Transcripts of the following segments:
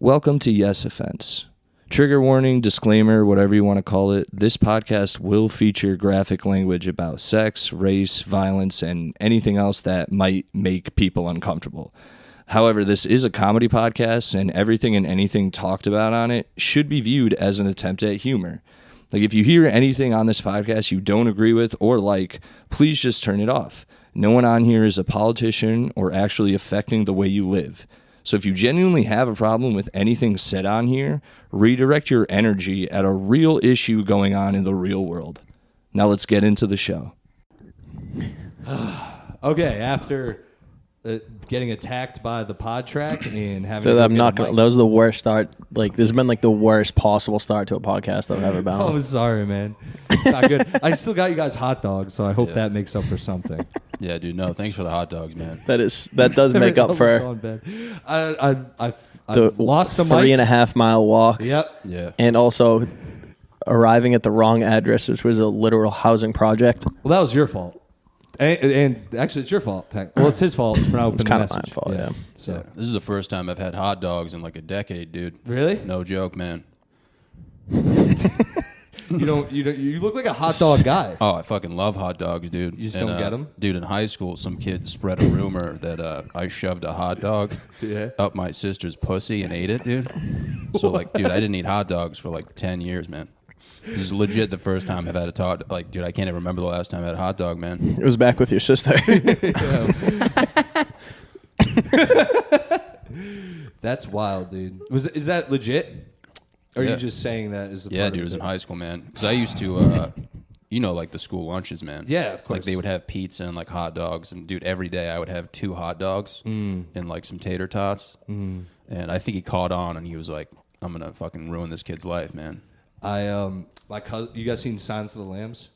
Welcome to Yes Offense. Trigger warning, disclaimer, whatever you want to call it. This podcast will feature graphic language about sex, race, violence, and anything else that might make people uncomfortable. However, this is a comedy podcast, and everything and anything talked about on it should be viewed as an attempt at humor. Like, if you hear anything on this podcast you don't agree with or like, please just turn it off. No one on here is a politician or actually affecting the way you live. So if you genuinely have a problem with anything said on here, redirect your energy at a real issue going on in the real world. Now let's get into the show. Okay, after getting attacked by the pod track and having so I'm not gonna, that was the worst start. Like, this has been like the worst possible start to a podcast I've ever been on. I'm sorry, man. It's not good. I still got you guys hot dogs, so I hope that makes up for something. Yeah, dude. No, thanks for the hot dogs, man. That does make up for I the lost the 3.5 mile walk. Yep. Yeah. And also arriving at the wrong address, which was a literal housing project. Well, that was your fault. And actually, it's your fault. Well, it's his fault for not opening the message. It's kind of my fault, yeah. So Yeah. This is the first time I've had hot dogs in like a decade, dude. Really? No joke, man. You look like a hot dog guy. Oh, I fucking love hot dogs, dude. You just don't get them? Dude, in high school, some kid spread a rumor that I shoved a hot dog up my sister's pussy and ate it, dude. So, like, dude, I didn't eat hot dogs for like 10 years, man. This is legit the first time I've had a talk. Like, dude, I can't even remember the last time I had a hot dog, man. It was back with your sister. That's wild, dude. Is that legit? Or are you just saying that as a Yeah, dude, it was in high school, man. Because I used to, like the school lunches, man. Yeah, of course. Like, they would have pizza and like hot dogs. And, dude, every day I would have 2 hot dogs and like some tater tots. And I think he caught on and he was like, I'm going to fucking ruin this kid's life, man. My cousin, you guys seen Silence of the Lambs?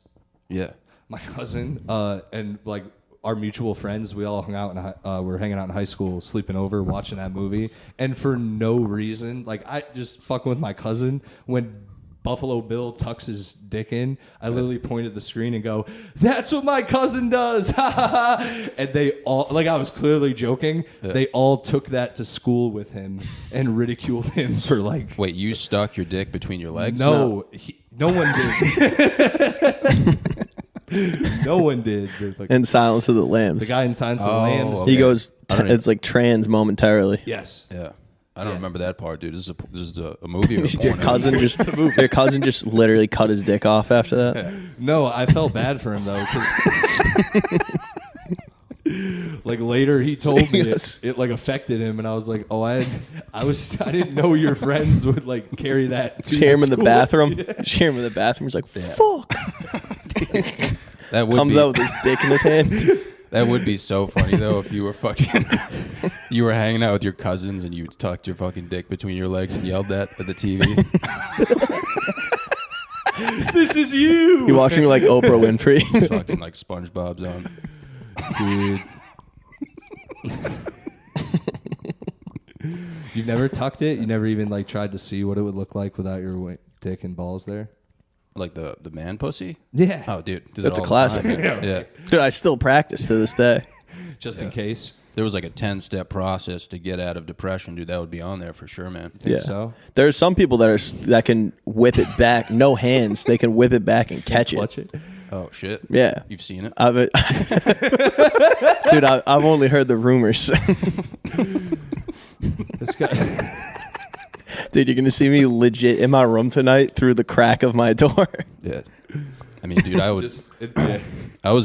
Yeah. My cousin, and like our mutual friends, we all hung out and we're hanging out in high school, sleeping over, watching that movie, and for no reason, like I just fucking with my cousin when Buffalo Bill tucks his dick in, I literally point at the screen and go, "That's what my cousin does!" And they all, like, I was clearly joking. They all took that to school with him and ridiculed him for like. Wait, you stuck your dick between your legs? No, no one did. No one did. In Silence of the Lambs. The guy in Silence of the Lambs. Okay. He goes, it's like trans momentarily. Yes. Yeah. I don't remember that part, dude. This is a movie or a Your porno. cousin just literally cut his dick off after that. Yeah. No, I felt bad for him though, because like later he told me it like affected him, and I was like, oh, I didn't know your friends would like carry that. To Hear him in the bathroom. Yeah. Hear him in the bathroom. He's like, fuck. That would Comes out with his dick in his hand. That would be so funny though if you were you were hanging out with your cousins and you tucked your fucking dick between your legs and yelled that at the TV. This is you. You're watching like Oprah Winfrey. It's fucking like SpongeBob's on. Dude. You've never tucked it? You never even like tried to see what it would look like without your dick and balls there? Like the man pussy? Yeah. Oh, dude. That's a classic. Yeah. Dude, I still practice to this day. Just in case. There was like a 10-step process to get out of depression, dude. That would be on there for sure, man. Think so? There's some people that can whip it back, no hands. They can whip it back and catch it. Clutch it. Oh, shit. Yeah. You've seen it? Dude, I've only heard the rumors. This guy. Dude, you're going to see me legit in my room tonight through the crack of my door. Yeah. I mean, dude, I was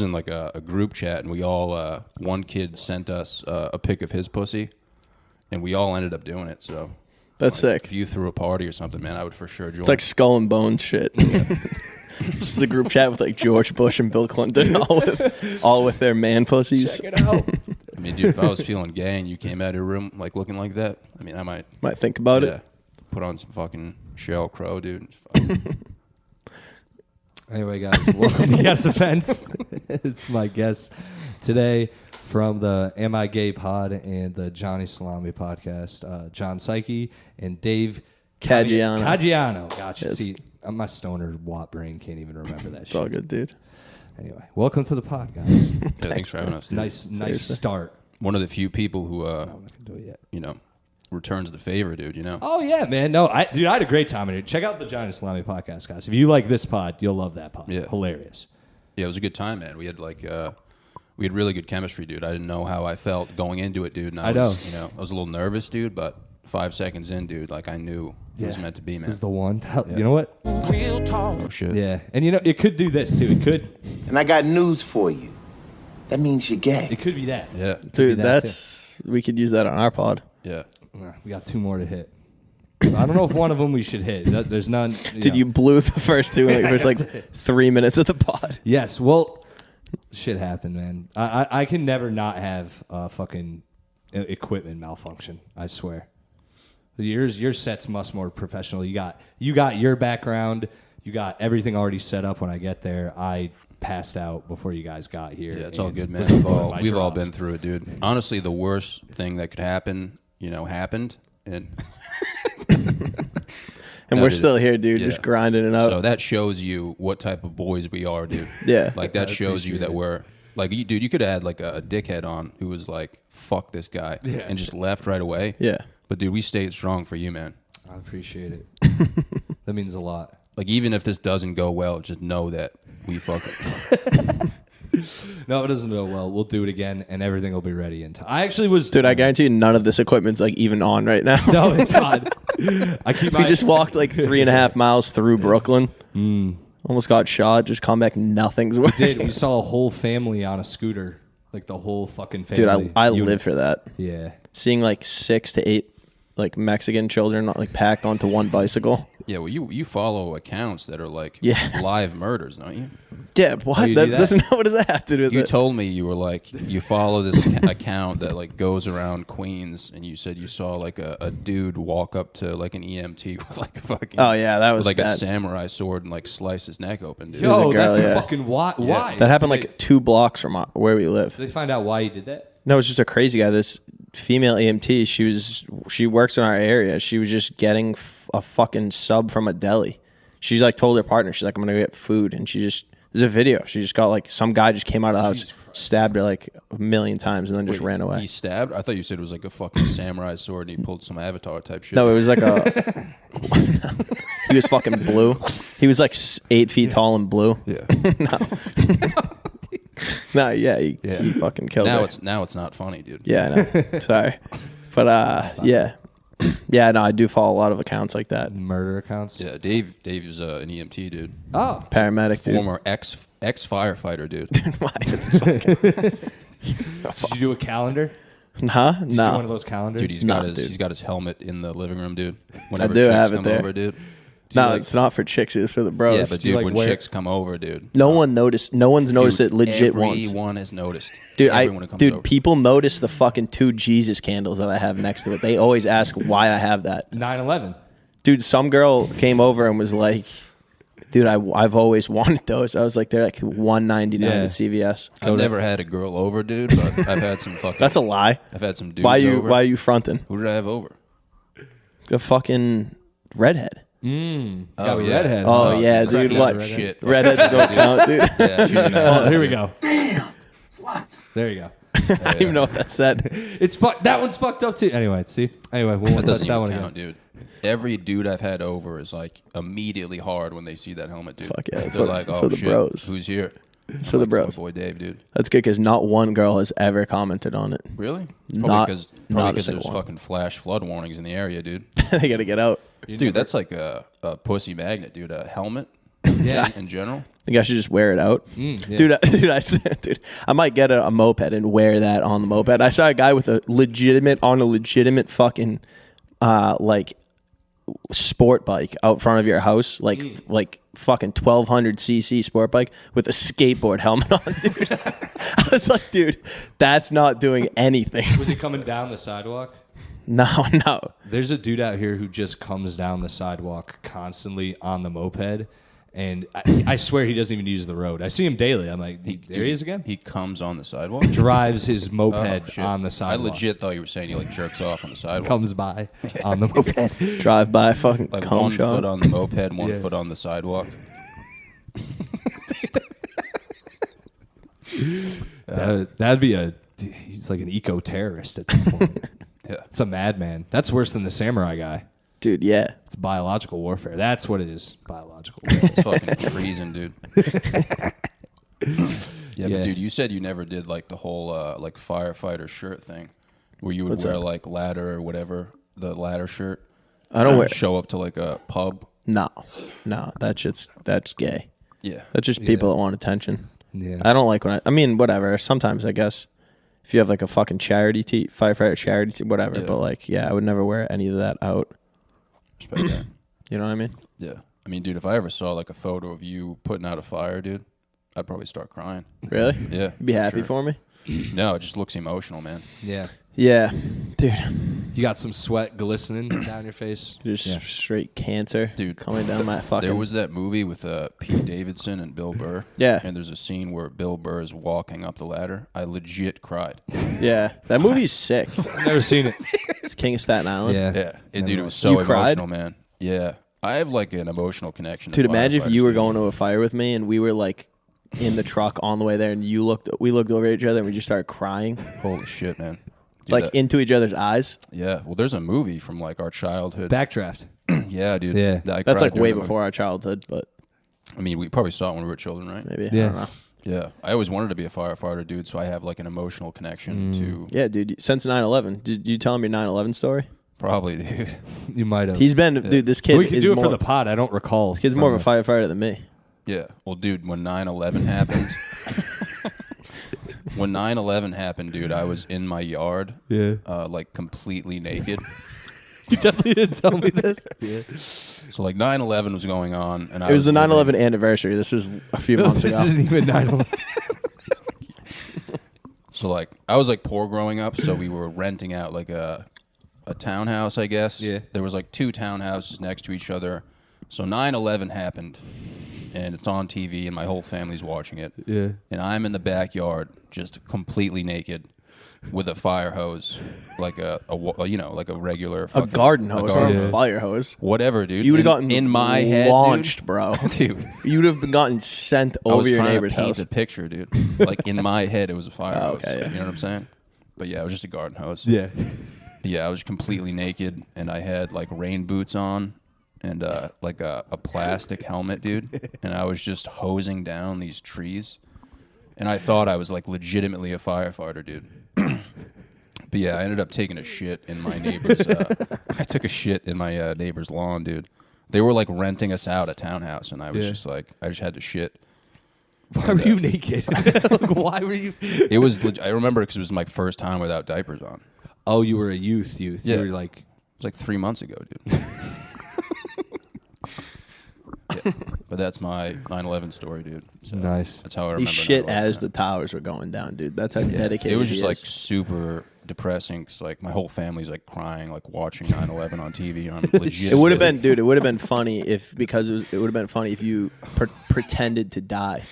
in like a group chat, and we all, one kid sent us a pic of his pussy, and we all ended up doing it, so. That's like, sick. If you threw a party or something, man, I would for sure join. It's like Skull and Bones shit. This is a group chat with like George Bush and Bill Clinton, all with their man pussies. Check it out. I mean, dude, if I was feeling gay and you came out of your room like looking like that, I mean, I might think about it. Put on some fucking Sheryl Crow, dude. Anyway, guys, welcome to Yes Offense. It's my guest today from the Am I Gay pod and the Johnny Salami podcast, John Sikie and Dave Caggiano. Gotcha. Yes. See, my stoner Watt brain can't even remember that shit. It's all good, dude. Anyway, welcome to the pod, guys. Thanks for having us, dude. Nice start. One of the few people who, I'm not gonna do it yet. you know, returns the favor, dude. You know? Oh yeah, man. No, I had a great time in it. Check out the Johnny Salami podcast, guys. If you like this pod, you'll love that pod. Yeah. Hilarious. Yeah, it was a good time, man. We had we had really good chemistry, dude. I didn't know how I felt going into it, dude. And I was, you know, I was a little nervous, dude, but 5 seconds in, dude, like I knew it was meant to be, man. This is the one. You know what? Real talk. Oh shit. Yeah, and you know it could do this too. It could. And I got news for you. That means you're gay. It could be that. Yeah. Dude, we could use that on our pod. Yeah. We got 2 more to hit. I don't know if one of them we should hit. There's none. Dude, you blew the first 2 in the first like 3 minutes of the pod. Yes. Well, shit happened, man. I can never not have fucking equipment malfunction. I swear. Your set's much more professional. You got your background. You got everything already set up when I get there. I passed out before you guys got here. Yeah, it's all good, man. was We've all been through it, dude. Honestly, the worst thing that could happen, you know, happened, and And we're still here, dude, just grinding it out. So that shows you what type of boys we are, dude. Yeah. Like that shows you that we're like, dude, you could have had like a dickhead on who was like, fuck this guy, and just left right away. Yeah. But dude, we stayed strong for you, man. I appreciate it. That means a lot. Like even if this doesn't go well, just know that we fucking. No, it doesn't go well. We'll do it again, and everything will be ready in time. I actually was... Dude, I guarantee you none of this equipment's like even on right now. No, it's not. We just walked like 3.5 miles through Brooklyn. Almost got shot. Just come back, nothing's working. We saw a whole family on a scooter. Like the whole fucking family. Dude, I live for that. Yeah. Seeing like 6 to 8 like Mexican children like packed onto one bicycle. Yeah, well, you follow accounts that are like Yeah. live murders, don't you? Yeah, what? you That do that? doesn't what does that have to do with You it? told me you were like you follow this account that like goes around Queens, and you said you saw like a dude walk up to like an EMT with like a fucking Oh yeah, that was with, like bad. a samurai sword and like slice his neck open, dude. Yo, a girl, that's yeah. fucking why? Why? That happened Did like 2 blocks from where we live. they find out why he did that? No, it's just a crazy guy. This female EMT, she works in our area. She was just getting a fucking sub from a deli. She's like told her partner, she's like, I'm gonna go get food, and there's a video. She just got like some guy just came out of the house, stabbed her like a million times, and then just ran away. He stabbed? I thought you said it was like a fucking samurai sword, and he pulled some Avatar type shit. No, it was like a. He was fucking blue. He was like 8 feet tall and blue. Yeah. No, yeah, he fucking killed her. Now it's not funny, dude. Yeah, no, sorry, but yeah, yeah. No, I do follow a lot of accounts like that. Murder accounts? Yeah, Dave is an EMT, dude. Oh. Paramedic, dude. Former ex firefighter, dude. Why? It's fucking- Did you do a calendar? Huh? Did you do one of No. those calendars? Dude, he's got his helmet in the living room, dude. Whenever do chicks have it come there. over, dude. No, it's not for chicks. It's for the bros. Yeah, but Do you, dude, like, when wear- chicks come over, dude. no one noticed. No one's noticed it legit once. Everyone has noticed. Dude, Everyone who comes over. people notice the fucking 2 Jesus candles that I have next to it. They always ask why I have that. 9/11. Dude, some girl came over and was like, dude, I've always wanted those. I was like, they're like $1.99 Yeah. at CVS. I've never had a girl over, dude, but I've had some fucking. That's a lie. I've had some dudes Why over. are you fronting? Who did I have over? The fucking redhead. Got redhead. Oh, yeah, that's dude. a piece What? of shit. Redheads don't count, dude. Yeah, she's an Oh, ass. here we go. There you go. I don't even know what that said. It's that one's fucked up too. Anyway, see. Anyway, we won't That touch doesn't that one even again. count, dude. Every dude I've had over is like immediately hard when they see that helmet, dude. Fuck yeah, that's They're what- like, that's oh for the shit, bros. who's here? It's for the My bros. boy Dave, dude. That's good because not one girl has ever commented on it. Really? Not Probably a because single there's one. fucking flash flood warnings in the area, dude. They got to get out. Dude, that's like a pussy magnet, dude. A helmet. Yeah. In general. I think I should just wear it out. yeah. Dude, I might get a moped and wear that on the moped. I saw a guy with a legitimate fucking like sport bike out front of your house, like fucking 1200cc sport bike with a skateboard helmet on, dude. I was like, dude, that's not doing anything. Was he coming down the sidewalk? No. There's a dude out here who just comes down the sidewalk constantly on the moped, and I swear he doesn't even use the road. I see him daily. I'm like, there he is again. He comes on the sidewalk. Drives his Oh, moped shit. on the I sidewalk. legit thought you were saying he like jerks off on the sidewalk. Comes by on the moped. Drive by fucking like comb one shot. foot on the moped, one Yeah. foot on the sidewalk. That'd be he's like an eco-terrorist at that point. Yeah. It's a madman. That's worse than the samurai guy. Dude, yeah. It's biological warfare. That's what it is. Biological warfare. It's fucking treason, dude. Yeah, but dude, you said you never did like the whole like firefighter shirt thing, where you would What's wear that? like ladder or whatever, the ladder shirt. I don't wear. Show up to like a pub. No, that's gay. Yeah, That's just people that want attention. Yeah. I don't like I mean, whatever. Sometimes I guess if you have like a fucking charity firefighter charity whatever. Yeah. But like, yeah, I would never wear any of that out. respect that. You know what I mean? Yeah, I mean, dude, if I ever saw like a photo of you putting out a fire, dude, I'd probably start crying. Really? Yeah, You'd be happy sure. for me? No, it just looks emotional, man. Yeah. Yeah, dude. You got some sweat glistening down your face. Just straight cancer, Dude. coming down my fucking. There was that movie with Pete Davidson and Bill Burr. Yeah. And there's a scene where Bill Burr is walking up the ladder. I legit cried. Yeah, that movie's sick. I've never seen it. It's King of Staten Island. Yeah. Yeah. And dude, it was so You cried? emotional, man. Yeah. I have like an emotional connection. Dude, to imagine if you firefighters, were dude. going to a fire with me and we were like in the truck on the way there, and we looked over at each other and we just started crying, Holy shit, man. Dude, like that- into each other's eyes. yeah. Well, there's a movie from like our childhood. Backdraft. Yeah, dude. Yeah. that I That's cried like during way that movie. before our childhood, but I mean, we probably saw it when we were children, right? maybe. Yeah. I don't know. Yeah. I always wanted to be a firefighter, dude, so I have like an emotional connection to Yeah, dude. Since 9/11, did you tell him your 9/11 story? probably, dude. You might have. He's been, dude. This kid we could is do it more, for the pod. I don't recall. This kid's more of a firefighter than me. Yeah. Well, dude, when 9/11 happened, when 9/11 happened, dude, I was in my yard, Yeah. like completely naked. You definitely didn't tell me this. Yeah. So like 9/11 was going on, and It was the 9/11 anniversary. This was a few months This ago. isn't even 9/11. So like I was like poor growing up, so we were renting out like a townhouse, I guess. Yeah. There was like two townhouses next to each other. So 9/11 happened, and it's on TV, and my whole family's watching it. Yeah. And I'm in the backyard, just completely naked, with a fire hose, like a like a regular A fucking, garden hose or Yeah. a fire hose. whatever, dude. You would have In- gotten in my head, launched, bro. dude. You would have been gotten sent I was over your trying neighbor's to paint house. the picture, dude. Like in my head, it was a fire Oh, hose. okay, yeah. You know what I'm saying? But yeah, it was just a garden hose. Yeah. Yeah, I was completely naked, and I had like rain boots on, and like a plastic helmet, dude. And I was just hosing down these trees, and I thought I was like legitimately a firefighter, dude. But yeah, I ended up taking a shit in my neighbor's. I took a shit in my neighbor's lawn, dude. They were like renting us out a townhouse, and I was Yeah. just like, I just had to shit. Why were you naked? Like, why were you? It was. I remember because it was my first time without diapers on. Oh, you were a youth. Yeah. You were like. It was like 3 months ago, dude. Yeah, but that's my 9/11 story, dude. So Nice. That's how I He remember. shit 9/11, as yeah. the towers were going down, dude. That's how Yeah. dedicated It was he just like is. super depressing because like my whole family's like crying, like watching 9/11 on TV. And I'm legit. It would have been, dude. It would have been funny if it would have been funny if you pretended to die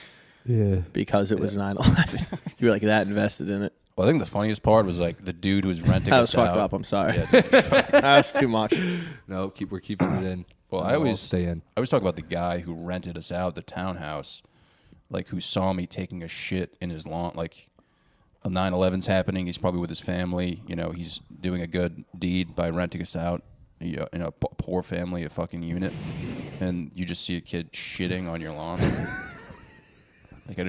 Yeah. because it was 9/11. You were like that invested in it. Well, I think the funniest part was like the dude who was renting That us was fucked out. up. I'm sorry. Yeah, dude, That was too much. No, we're keeping it in. Well, I I'll always stay in. I always talk about the guy who rented us out the townhouse, like who saw me taking a shit in his lawn. Like, a 9/11's happening. He's probably with his family. You know, he's doing a good deed by renting us out. You know, in a poor family, a fucking unit, and you just see a kid shitting on your lawn. Like, how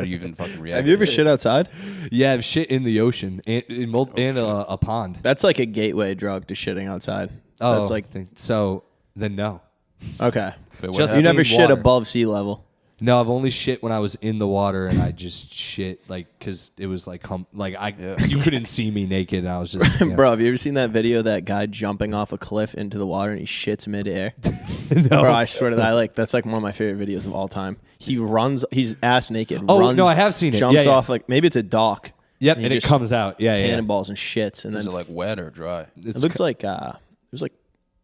do you even fucking react? Have you ever to it? shit outside? Yeah, I've shit in the ocean and a pond. That's like a gateway drug to shitting outside. Oh, That's like so. Then no. okay. But what Just You happened? never in shit water. above sea level. No, I've only shit when I was in the water, and I just shit like because it was like you couldn't see me naked, and I was just Bro, have you ever seen that video of that guy jumping off a cliff into the water and he shits midair? No. Bro, I swear to that, that's like one of my favorite videos of all time. He runs, he's ass naked. Oh, runs, no, I have seen it. Jumps Yeah, yeah. off like maybe it's a dock. Yep, he and it just comes out. Yeah, yeah. cannonballs and shits, and Is then it like wet or dry? it looks like it was like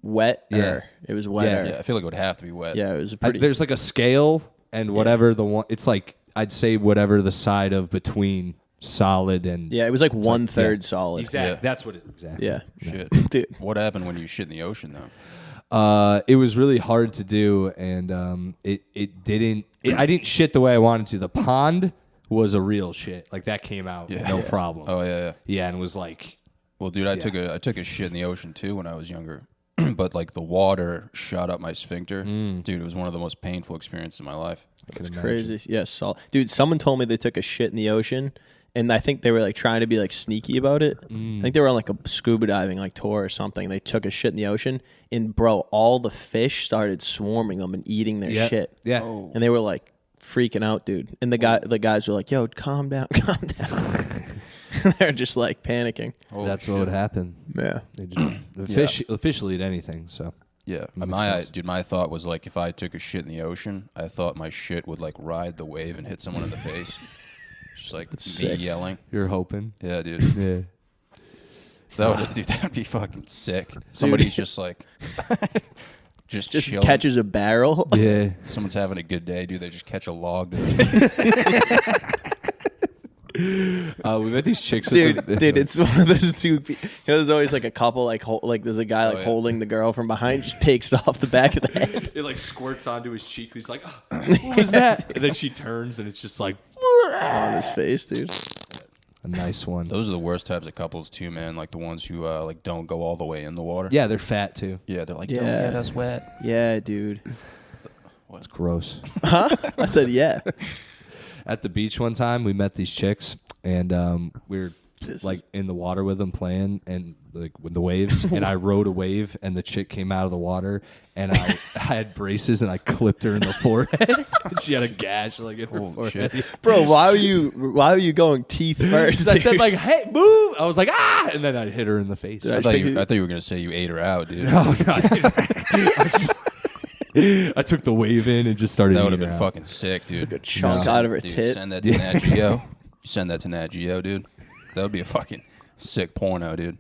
wet. Yeah. It was wetter. Yeah, I feel like it would have to be wet. Yeah, it was a pretty. There's like a scale, and whatever the one, it's like I'd say whatever the side of between solid and yeah, it was like it's one like- third yeah. solid. Exactly. Yeah. That's what it exactly. Yeah. Shit. Dude. What happened when you shit in the ocean though? It was really hard to do, and I didn't shit the way I wanted to. The pond was a real shit, like that came out Yeah. no Yeah. problem. Oh yeah, yeah. Yeah, and it was like Well, dude, I took a shit in the ocean too when I was younger. But like the water shot up my sphincter. Dude, it was one of the most painful experiences of my life. It's crazy. Yes, dude. Someone told me they took a shit in the ocean, and I think they were like trying to be like sneaky about it. I think they were on like a scuba diving like tour or something. They took a shit in the ocean, and bro, all the fish started swarming them and eating their shit. Yeah, and they were like freaking out, dude. And the guys were like, "Yo, calm down, calm down." They're just like panicking. That's what would happen. Yeah, the fish will eat anything. So yeah, my thought was like if I took a shit in the ocean, I thought my shit would like ride the wave and hit someone in the face. Just like me yelling. You're hoping. Yeah, dude. Yeah. That'd be fucking sick. Somebody's just like just chilling. catches a barrel. Yeah. Someone's having a good day, dude. They just catch a log to the face. We've had these chicks, dude. It's one of those two. You know, there's always like a couple, like there's a guy holding the girl from behind, just takes it off the back of the head. It like squirts onto his cheek. He's like, oh, "What was that?" And then she turns, and it's just like on his face, dude. A nice one. Those are the worst types of couples too, man. Like the ones who like don't go all the way in the water. Yeah, they're fat too. Yeah, they're like, don't get us wet. Yeah, dude. It's gross. Huh? I said yeah. At the beach one time, we met these chicks, and we were in the water with them playing, and like with the waves. And I rode a wave, and the chick came out of the water, and I had braces, and I clipped her in the forehead. She had a gash like in her forehead. Shit. Bro, why are you going teeth first? I said like, "Hey, move!" I was like, "Ah!" And then I hit her in the face. I thought you were gonna say you ate her out, dude. No, I took the wave in and just started. That would have been fucking sick, dude. Took a chunk out of her dude, tit. Send that to Nat Geo. You send that to Nat Geo, dude. That would be a fucking sick porno, dude.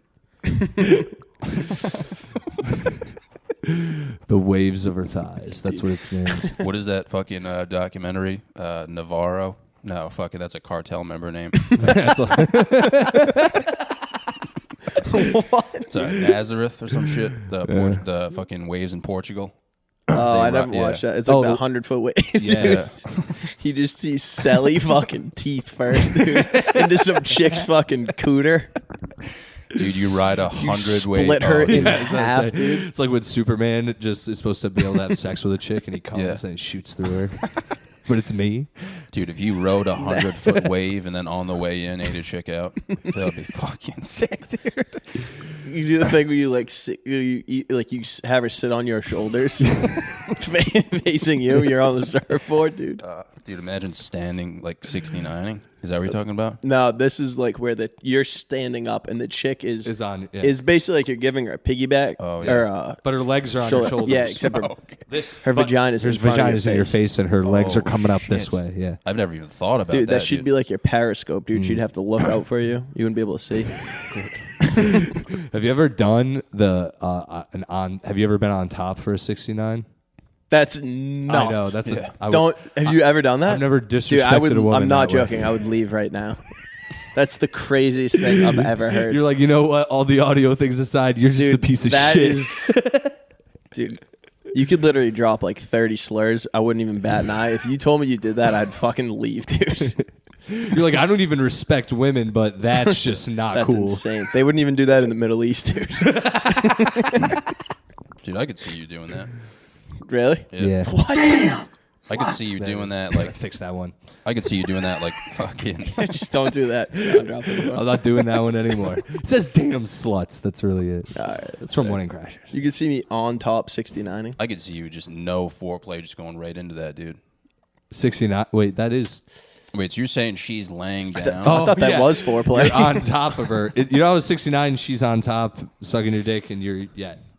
The waves of her thighs. That's what it's named. What is that fucking documentary? Navarro? No, fucking that's a cartel member name. What? Sorry, Nazareth or some shit. The fucking waves in Portugal. Oh, I never watched that. It's like the 100-foot wave. Yeah. You just see Selly fucking teeth first, dude, into some chick's fucking cooter. Dude, you ride 100 waves. Split her in half, dude. It's like when Superman just is supposed to be able to have sex with a chick, and he comes and he shoots through her. But it's me. Dude, if you rode 100-foot wave and then on the way in ate a chick out, that would be fucking sick, dude. You do the thing where you like you have her sit on your shoulders, facing you. You're on the surfboard, dude. Dude, imagine standing like 69ing. Is that what you're talking about? No, this is like where you're standing up and the chick is basically like you're giving her a piggyback. Oh, yeah. Or, but her legs are on her shoulders. Yeah, except her vagina's There's vaginas in your face, and her legs are coming up this way. Yeah, I've never even thought about dude, that. That should be like your periscope, dude. She'd have to look out for you. You wouldn't be able to see. Have you ever done have you ever been on top for a 69? That's nuts. I know. That's have you ever done that? I've never disrespected a woman. I'm not that way. joking. I would leave right now. That's the craziest thing I've ever heard. You're like, you know what? All the audio things aside, you're just a piece of shit. Dude, you could literally drop like 30 slurs. I wouldn't even bat an eye. If you told me you did that, I'd fucking leave, dude. You're like, I don't even respect women, but that's just not that's cool. That's insane. They wouldn't even do that in the Middle East, dude. Dude, I could see you doing that. Really? Yeah. What? I could see you doing that. Like, fix that one. I could see you doing that. Like, fucking. Just don't do that. I'm not doing that one anymore. It says damn sluts. That's really it. All right, it's from Wedding Crashers. You can see me on top 69ing. I could see you just no foreplay, just going right into that, dude. 69. Wait, that is. Wait, so you're saying she's laying down? I thought that was foreplay. You're on top of her. You know, I was 69. She's on top, sucking your dick, and you're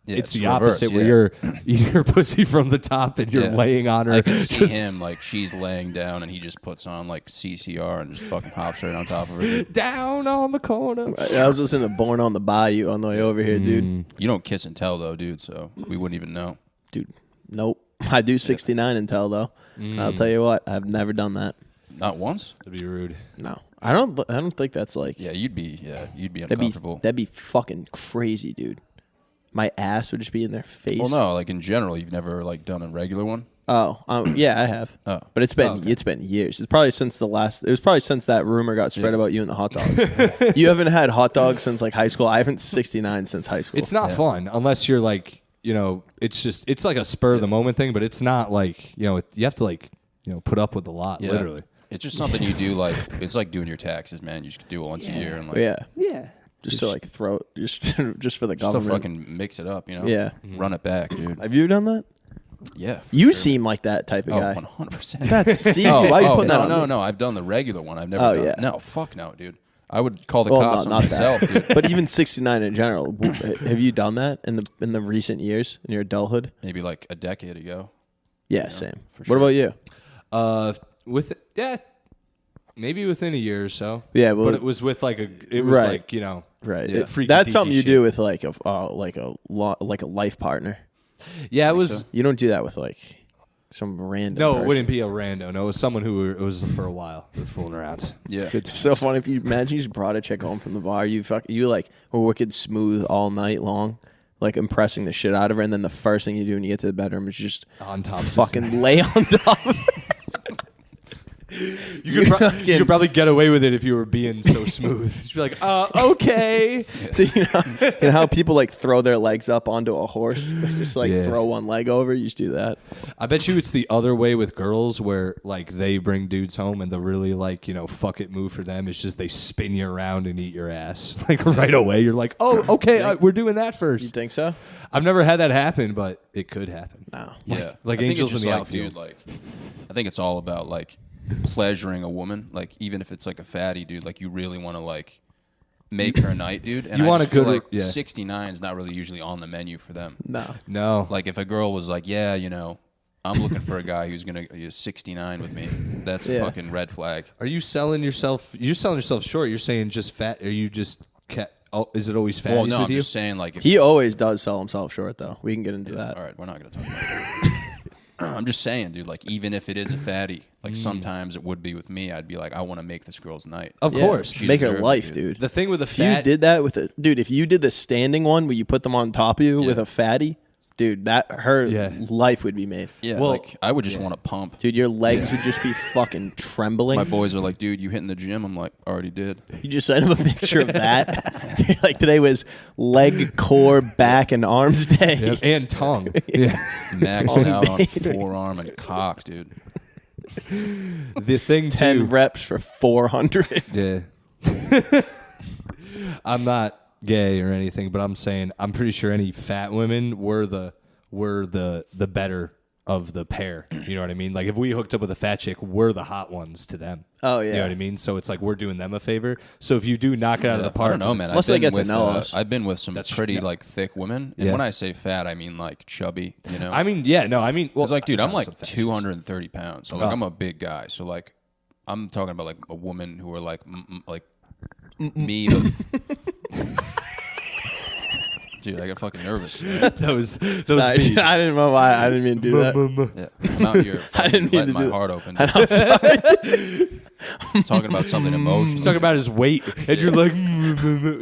it's the reverse, opposite where you're your pussy from the top and you're laying on her. I can see him like she's laying down and he just puts on like CCR and just fucking hops right on top of her. Down on the corner. I was listening to Born on the Bayou on the way over here, dude. You don't kiss and tell though, dude, so we wouldn't even know. Dude, nope. I do 69 and tell though. I'll tell you what, I've never done that. Not once? That'd be rude. No. I don't think that's like you'd be uncomfortable. That'd be fucking crazy, dude. My ass would just be in their face. Well, no, like in general, you've never like done a regular one. Oh, yeah, I have. Oh. But it's been years. It's probably since that rumor got spread about you and the hot dogs. You haven't had hot dogs since like high school. I haven't 69 since high school. It's not fun unless you're like, it's like a spur of the moment thing, but it's not like, you have to like, put up with a lot, literally. It's just something you do, like, it's like doing your taxes, man. You just do it once a year. And like, yeah. Just to like throw it, just for the just government. to fucking mix it up, Yeah. Run it back, dude. Have you done that? Yeah. You seem like that type of guy. 100%. That's see. Why are you putting that on? No. I've done the regular one. I've never done. Yeah. No, fuck no, dude. I would call the cops on myself, dude. But even 69 in general, have you done that in the recent years in your adulthood? Maybe like a decade ago. Yeah, same. For sure. What about you? Maybe within a year or so. Yeah, well, but it was with like like right. Yeah. That's something you shit. do with like a life partner. Yeah, it was. You don't do that with like some random. No, person. it wouldn't be a rando. No, it was someone who it was for a while. They're fooling around. Yeah. It's so funny if you imagine you just brought a chick home from the bar. You like were wicked smooth all night long, like impressing the shit out of her, and then the first thing you do when you get to the bedroom is just On top of fucking lay on top. You could probably get away with it if you were being so smooth. You'd be like, okay. You know how people like throw their legs up onto a horse? Just like throw one leg over. You just do that. I bet you it's the other way with girls where like they bring dudes home and the really like, fuck it move for them is just they spin you around and eat your ass. Like right away. You're like, oh, okay, we're doing that first. You think so? I've never had that happen, but it could happen. No. Yeah. Like I think angels it's in the just outfield. Dude, like, I think it's all about like pleasuring a woman, like even if it's like a fatty dude, like you really want to like make her night, dude. And you want a good like yeah. 69 is not really usually on the menu for them. No. Like if a girl was like, yeah, I'm looking for a guy who's gonna 69 with me. That's a fucking red flag. Are you selling yourself? You're selling yourself short. You're saying just fat. Are you just? Is it always fatties Well, no, with I'm you? just saying like if He always does sell himself short, though. We can get into that. All right, we're not gonna talk about it. I'm just saying, dude, like even if it is a fatty, like sometimes it would be with me, I'd be like, I want to make this girl's night. Of course. She Make her deserves it, life, dude. The thing with a If you fat, did that with a dude, if you did the standing one where you put them on top of you with a fatty, dude, her life would be made. Yeah, Well, like I would just want to pump. Dude, your legs would just be fucking trembling. My boys are like, dude, you hitting the gym? I'm like, already did. You just sent him a picture of that. You're like, today was leg, core, back, and arms day. and tongue. Yeah. Maxing out on forearm and cock, dude. The thing 10 too. reps for 400. Yeah. I'm not gay or anything, but I'm saying I'm pretty sure any fat women were the better of the pair. You know what I mean? Like if we hooked up with a fat chick, we're the hot ones to them. Oh, yeah. You know what I mean? So it's like we're doing them a favor. So if you do knock it out of the park, I don't know, man. Unless they get to know us. I've been with some pretty like thick women, and Yeah. when I say fat, I mean like chubby. I mean, yeah, no, I mean, well, It's like, dude, I'm some like fat chicks. 230 pounds, so like I'm a big guy. So like, I'm talking about like a woman who are like me. Dude, I got fucking nervous. That was I me. didn't know why. I didn't mean to do that. Yeah, I'm out here I didn't mean letting to my do heart open. I'm sorry. I'm talking about something emotional. He's talking about his weight, and you're like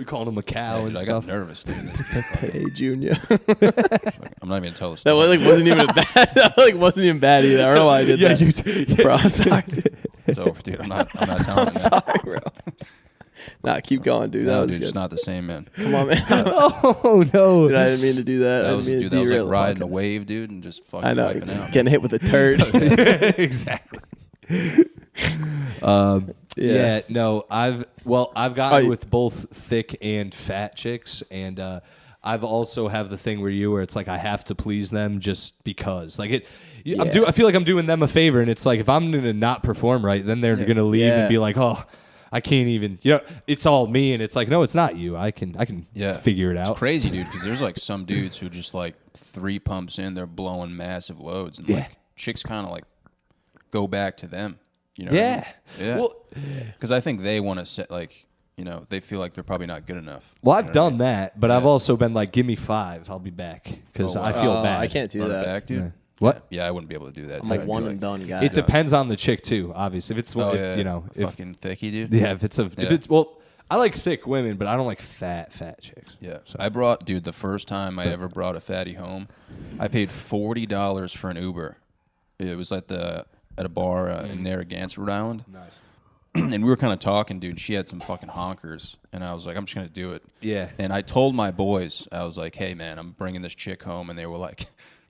calling him a cow Dude, and I stuff. got nervous, dude. Hey, Junior. I'm not even telling the That story. wasn't even bad. That wasn't even bad either. I don't know why I did Yeah, that. you did. Bro, I'm sorry. It's over, dude. I'm not telling I'm you. sorry, bro. Nah, keep going, dude. That No, was dude, good. it's not the same, man. Come on, man. Oh no! Dude, I didn't mean to do that. I That was, didn't mean dude, to that was like derail the riding a podcast. wave, dude, and just fucking I know. wiping out. Getting hit with a turd. Exactly. Yeah, no, I've gotten with both thick and fat chicks, and I've also have the thing where it's like I have to please them just because, like I feel like I'm doing them a favor, and it's like if I'm gonna not perform right, then they're gonna leave and be like, oh, I can't even, it's all me, and it's like, no, it's not you. I can figure it out. It's crazy, dude, because there's like some dudes who just like 3 pumps in, they're blowing massive loads, and like chicks kind of like go back to them. You know? Yeah. What I mean? Yeah. Well, because I think they want to set like, they feel like they're probably not good enough. well, I've done that, but I've also been like, give me 5, I'll be back because I feel bad. I can't do Run it that. back, dude. Yeah. What? Yeah, I wouldn't be able to do that. I'm like dude. one and done guy. It depends on the chick too, obviously. If it's if fucking thicky, dude. yeah, if it's well, I like thick women, but I don't like fat chicks. Yeah. So I brought, dude, the first time I ever brought a fatty home, I paid $40 for an Uber. It was at a bar in Narragansett, Rhode Island. Nice. And we were kind of talking, dude. She had some fucking honkers, and I was like, I'm just gonna do it. Yeah. And I told my boys, I was like, hey man, I'm bringing this chick home, and they were like,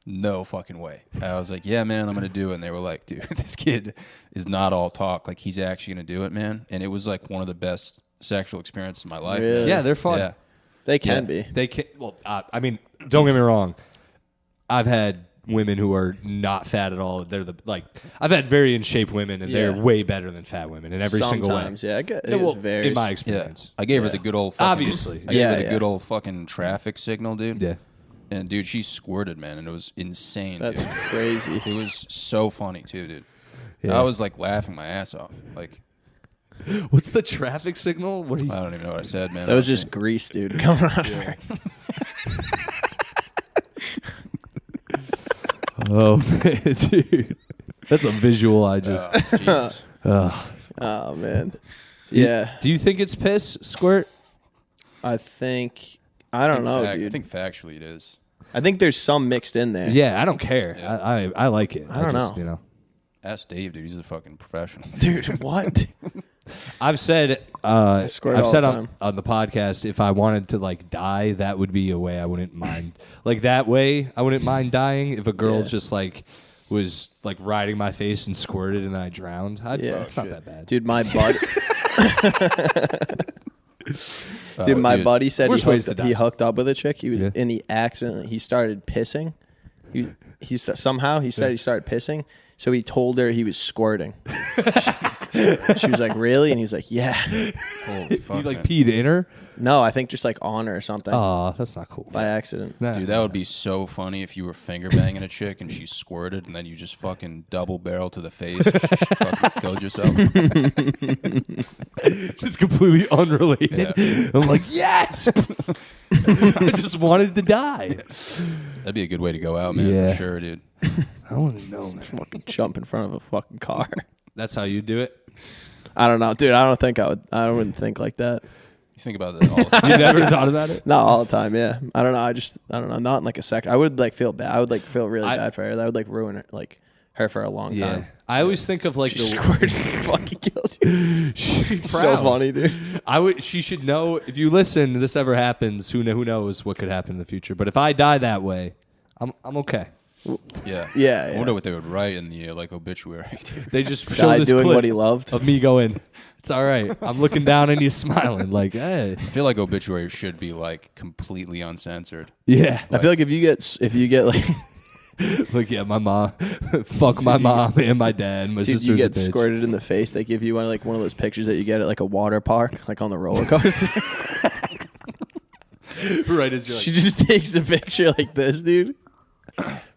no fucking way. I was like, yeah man, I'm gonna do it. And they were like, dude, this kid is not all talk. Like he's actually gonna do it, man. And it was like one of the best sexual experiences of my life. Really? Man. Yeah, they're fun. Yeah. They can be. They can. Well, I mean, don't get me wrong. I've had women who are not fat at all. They're I've had very in shape women, and they're way better than fat women in every single way. Sometimes, yeah. I get it. Well, Varies. in my Yeah. experience. I gave her the good old fucking, Obviously. I gave her the good old fucking traffic signal, dude. Yeah. And dude, she squirted, man, and it was insane. That's dude. crazy. It was so funny too, dude. Yeah. I was like laughing my ass off. Like, What's the traffic signal? What do you? I don't even know what I said, man. That was just grease, dude, coming out of her. Oh man, dude, that's a visual. I just. Jesus. Oh man. Yeah. Do you think it's piss, squirt? I don't know, dude. I think factually it is. I think there's some mixed in there. Yeah, I don't care. Yeah. I like it. I don't know. You know. Ask Dave, dude. He's a fucking professional. Dude, what? I've said squirt all the time. on the podcast, if I wanted to like die, that would be a way I wouldn't mind. Like that way, I wouldn't mind dying if a girl just like was like riding my face and squirted and then I drowned. It's not that bad. Dude, my buddy. Dude, my buddy said he hooked up with a chick. He was and he started pissing. He said he started pissing. So he told her he was squirting. She was like, really? And he's like, yeah. Holy fuck, You like man. peed in her? No, I think just like on her or something Oh, that's not cool. by accident. Nah. Dude, that would be so funny if you were finger banging a chick and she squirted and then you just fucking double barrel to the face and she fucking killed yourself. Just completely unrelated. Yeah. I'm like, yes. I just wanted to die. That'd be a good way to go out, man, Yeah. for sure, dude. I want to know, man. Fucking jump in front of a fucking car. That's how you do it? I don't know, dude. I don't think I would. I wouldn't think like that. You think about that all the time. You never thought about it? Not all the time. Yeah. I don't know. I don't know. Not in like a second. I would like feel bad. I would like feel really bad for her. That would like ruin her, like her for a long time. I always think of like She squirted and fucking killed you. So funny, dude. She should know. If you listen, this ever happens, who knows what could happen in the future. But if I die that way, I'm okay. Yeah. Yeah. I wonder what they would write in the like obituary, dude. They just show Guy this doing clip what he loved. of me going, it's all right. I'm looking down and you smiling like, hey. I feel like obituaries should be like completely uncensored. Yeah. I feel like if you get like Like, yeah, my mom, fuck my mom and my dad. My dude, sister's you a get bitch. squirted in the face, they give you one of those pictures that you get at like a water park, like on the roller coaster. Right as you're like, She just takes a picture like this, dude.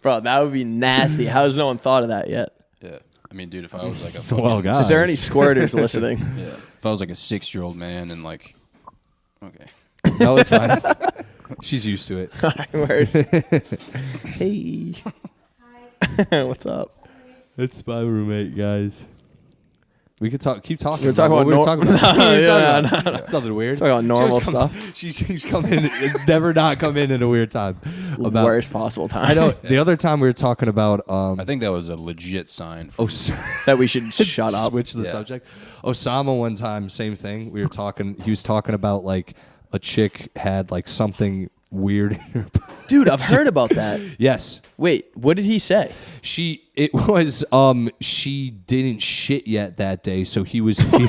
Bro, that would be nasty. How has no one thought of that yet? Yeah. I mean, dude, if I was like a fucking, well, guys. If there are any squirters listening, yeah, if I was like a 6-year-old man and like, okay. No, it's fine. She's used to it. word. Hey. Hi. What's up? It's my roommate, guys. We could keep talking. We're talking what about we were talking about. No, We were yeah, talking about something weird. Talking about normal She always stuff. She's come in, never not come in at a weird time. About Worst possible time. I know. The other time we were talking about. I think that was a legit sign. For that we should shut up. Switch the subject. Osama one time, same thing. We were talking. He was talking about like a chick had like something weird in her. Dude, I've heard about that. Yes. Wait, what did he say? She didn't shit yet that day, so he was. I'm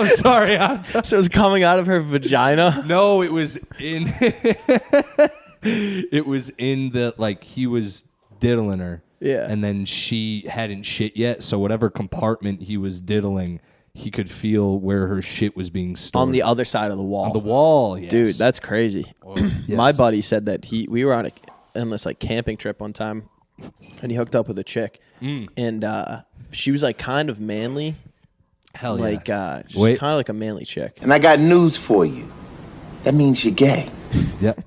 sorry. So it was coming out of her vagina? No, it was in. It was in the like he was diddling her. Yeah. And then she hadn't shit yet, so whatever compartment he was diddling, he could feel where her shit was being stored. On the other side of the wall. On the wall, yes. Dude, that's crazy. Yes. My buddy said that we were on this like camping trip one time, and he hooked up with a chick, and she was like kind of manly, Hell yeah. like just Wait. kind of like a manly chick. And I got news for you. That means you're gay. Yep.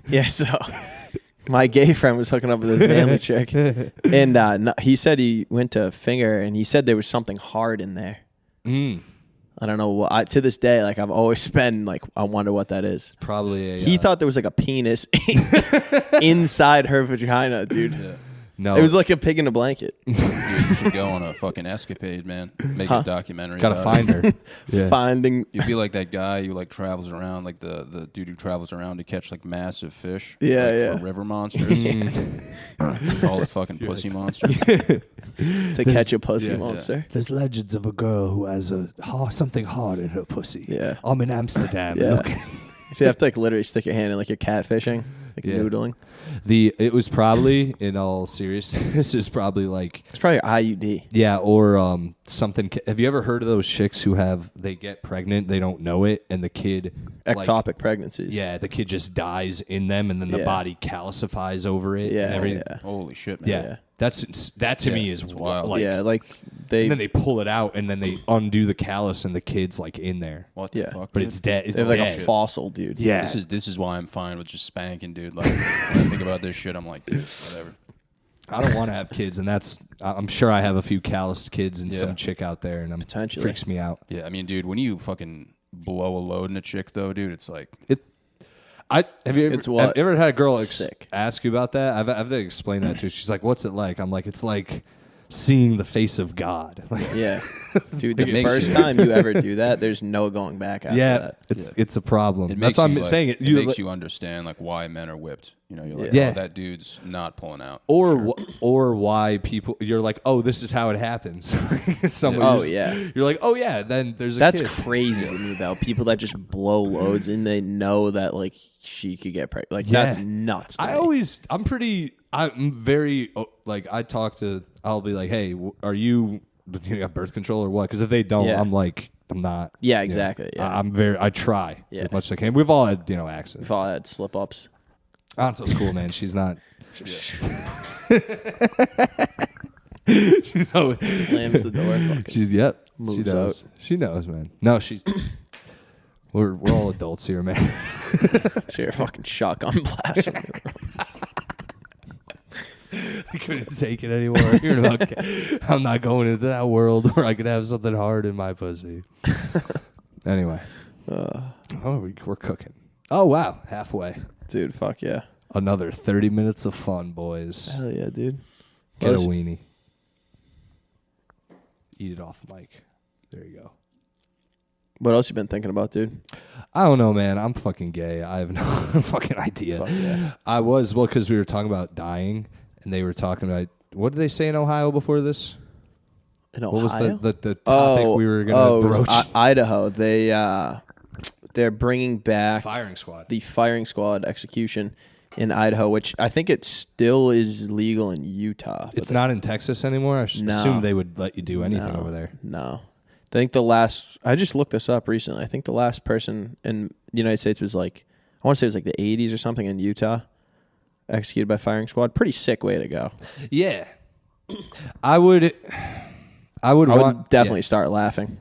Yeah, so my gay friend was hooking up with this manly chick, and he said he went to finger, and he said there was something hard in there. I don't know what. To this day, like I've always been like, I wonder what that is. Probably He thought there was like a penis inside her vagina, dude. Yeah. no. It was like a pig in a blanket. Dude, you should go on a fucking escapade, man. Make a documentary. Gotta about find it. her. Yeah. Finding. You'd be like that guy who like travels around, like the dude who travels around to catch like massive fish. Yeah, like, yeah. For river monsters. Call it fucking pussy monsters. To catch a pussy monster. There's legends of a girl who has something hard in her pussy. Yeah. I'm in Amsterdam. Yeah. Look. You have to like literally stick your hand in like you're catfishing, like Yeah. noodling. It was probably, in all seriousness, is probably like, It's probably IUD. yeah, or something. Have you ever heard of those chicks who they get pregnant, they don't know it, and the kid Ectopic pregnancies. Yeah, the kid just dies in them, and then the Yeah. body calcifies over it. Yeah, and everything. yeah. Holy shit, man. Yeah. Yeah. That to me is wild. like, Yeah, like they and then they pull it out, and then they undo the callus, and the kid's like in there, What the Yeah. fuck? but dude? it's dead. It's they have like dead. a fossil, dude. Yeah, This is why I'm fine with just spanking, dude. Like when I think about this shit, I'm like, dude, whatever. I don't want to have kids, and I'm sure I have a few calloused kids and Yeah. some chick out there, and Potentially. freaks me out. Yeah, I mean, dude, when you fucking blow a load in a chick, though, dude, it's like, Have you ever, It's what? have you ever had a girl Sick. ask you about that? I've to explain that to her. She's like, "What's it like?" I'm like, "It's like seeing the face of God." Like, Yeah. Dude, the makes first you- time you ever do that, there's no going back after yeah, that. it's a problem. it That's makes why you I'm like, saying it. It makes you understand like why men are whipped. You know, you're like, Yeah. oh, that dude's not pulling out. or why people. You're like, "Oh, this is how it happens." Someone Oh, just- yeah. You're like, "Oh yeah." Then there's a That's kid. crazy to me, though. People that just blow loads and they know that like she could get pregnant. Like Yeah. that's nuts. to me. I'm very like I'll be like, "Hey, are you have birth control or what?" Because if they don't, Yeah. I'm like, I'm not. Yeah, you know. exactly, yeah. I try Yeah. as much as I can. We've all had accidents. We've all had slip ups. Anto's cool, man. She's not. She's always, Slams the door. Fucking. she's yep. She Moves knows. She knows, man. No, she's. We're all adults here, man. Share a fucking shotgun blast. from the- I couldn't take it anymore. Hearing about I'm not going into that world where I could have something hard in my pussy. Anyway, we're cooking. Oh wow, halfway. Dude, fuck yeah. Another 30 minutes of fun, boys. Hell yeah, dude. Get a Close. weenie. Eat it off mic. There you go. What else you been thinking about, dude? I don't know, man. I'm fucking gay. I have no fucking idea. Fuck yeah. I was, because we were talking about dying, and they were talking about, what did they say in Ohio before this? In Ohio? What was the topic we were going to it was broach? Idaho. They're bringing back Firing squad. the firing squad execution in Idaho, which I think it still is legal in Utah. but It's not in Texas anymore? I No. assume they would let you do anything No, over there. No. I think I just looked this up recently. I think the last person in the United States was like, I want to say it was like the 80s or something in Utah, executed by firing squad. Pretty sick way to go. Yeah. I would definitely start laughing.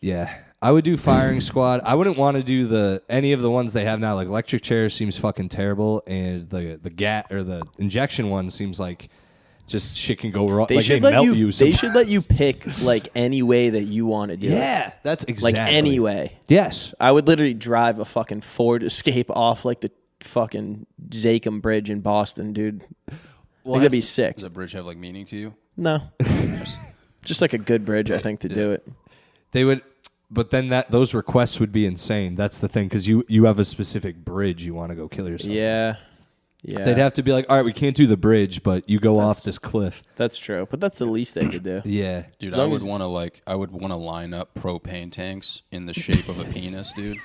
Yeah. I would do firing squad. I wouldn't want to do any of the ones they have now. Like electric chair seems fucking terrible, and the injection one seems like just shit can go wrong. They like should they let melt you. sometimes. They should let you pick like any way that you want to do it. Yeah, that's exactly. Like any way. Yes. I would literally drive a fucking Ford Escape off like the fucking Zakem Bridge in Boston, dude. I think that'd be sick. Does that bridge have like meaning to you? No, just like a good bridge, I think, to do it. They would, but then those requests would be insane. That's the thing, because you have a specific bridge you want to go kill yourself. Yeah, yeah. They'd have to be like, all right, we can't do the bridge, but you go off this cliff. That's true, but that's the least they could do. Yeah, Dude, As I long would as- want to line up propane tanks in the shape of a penis, dude.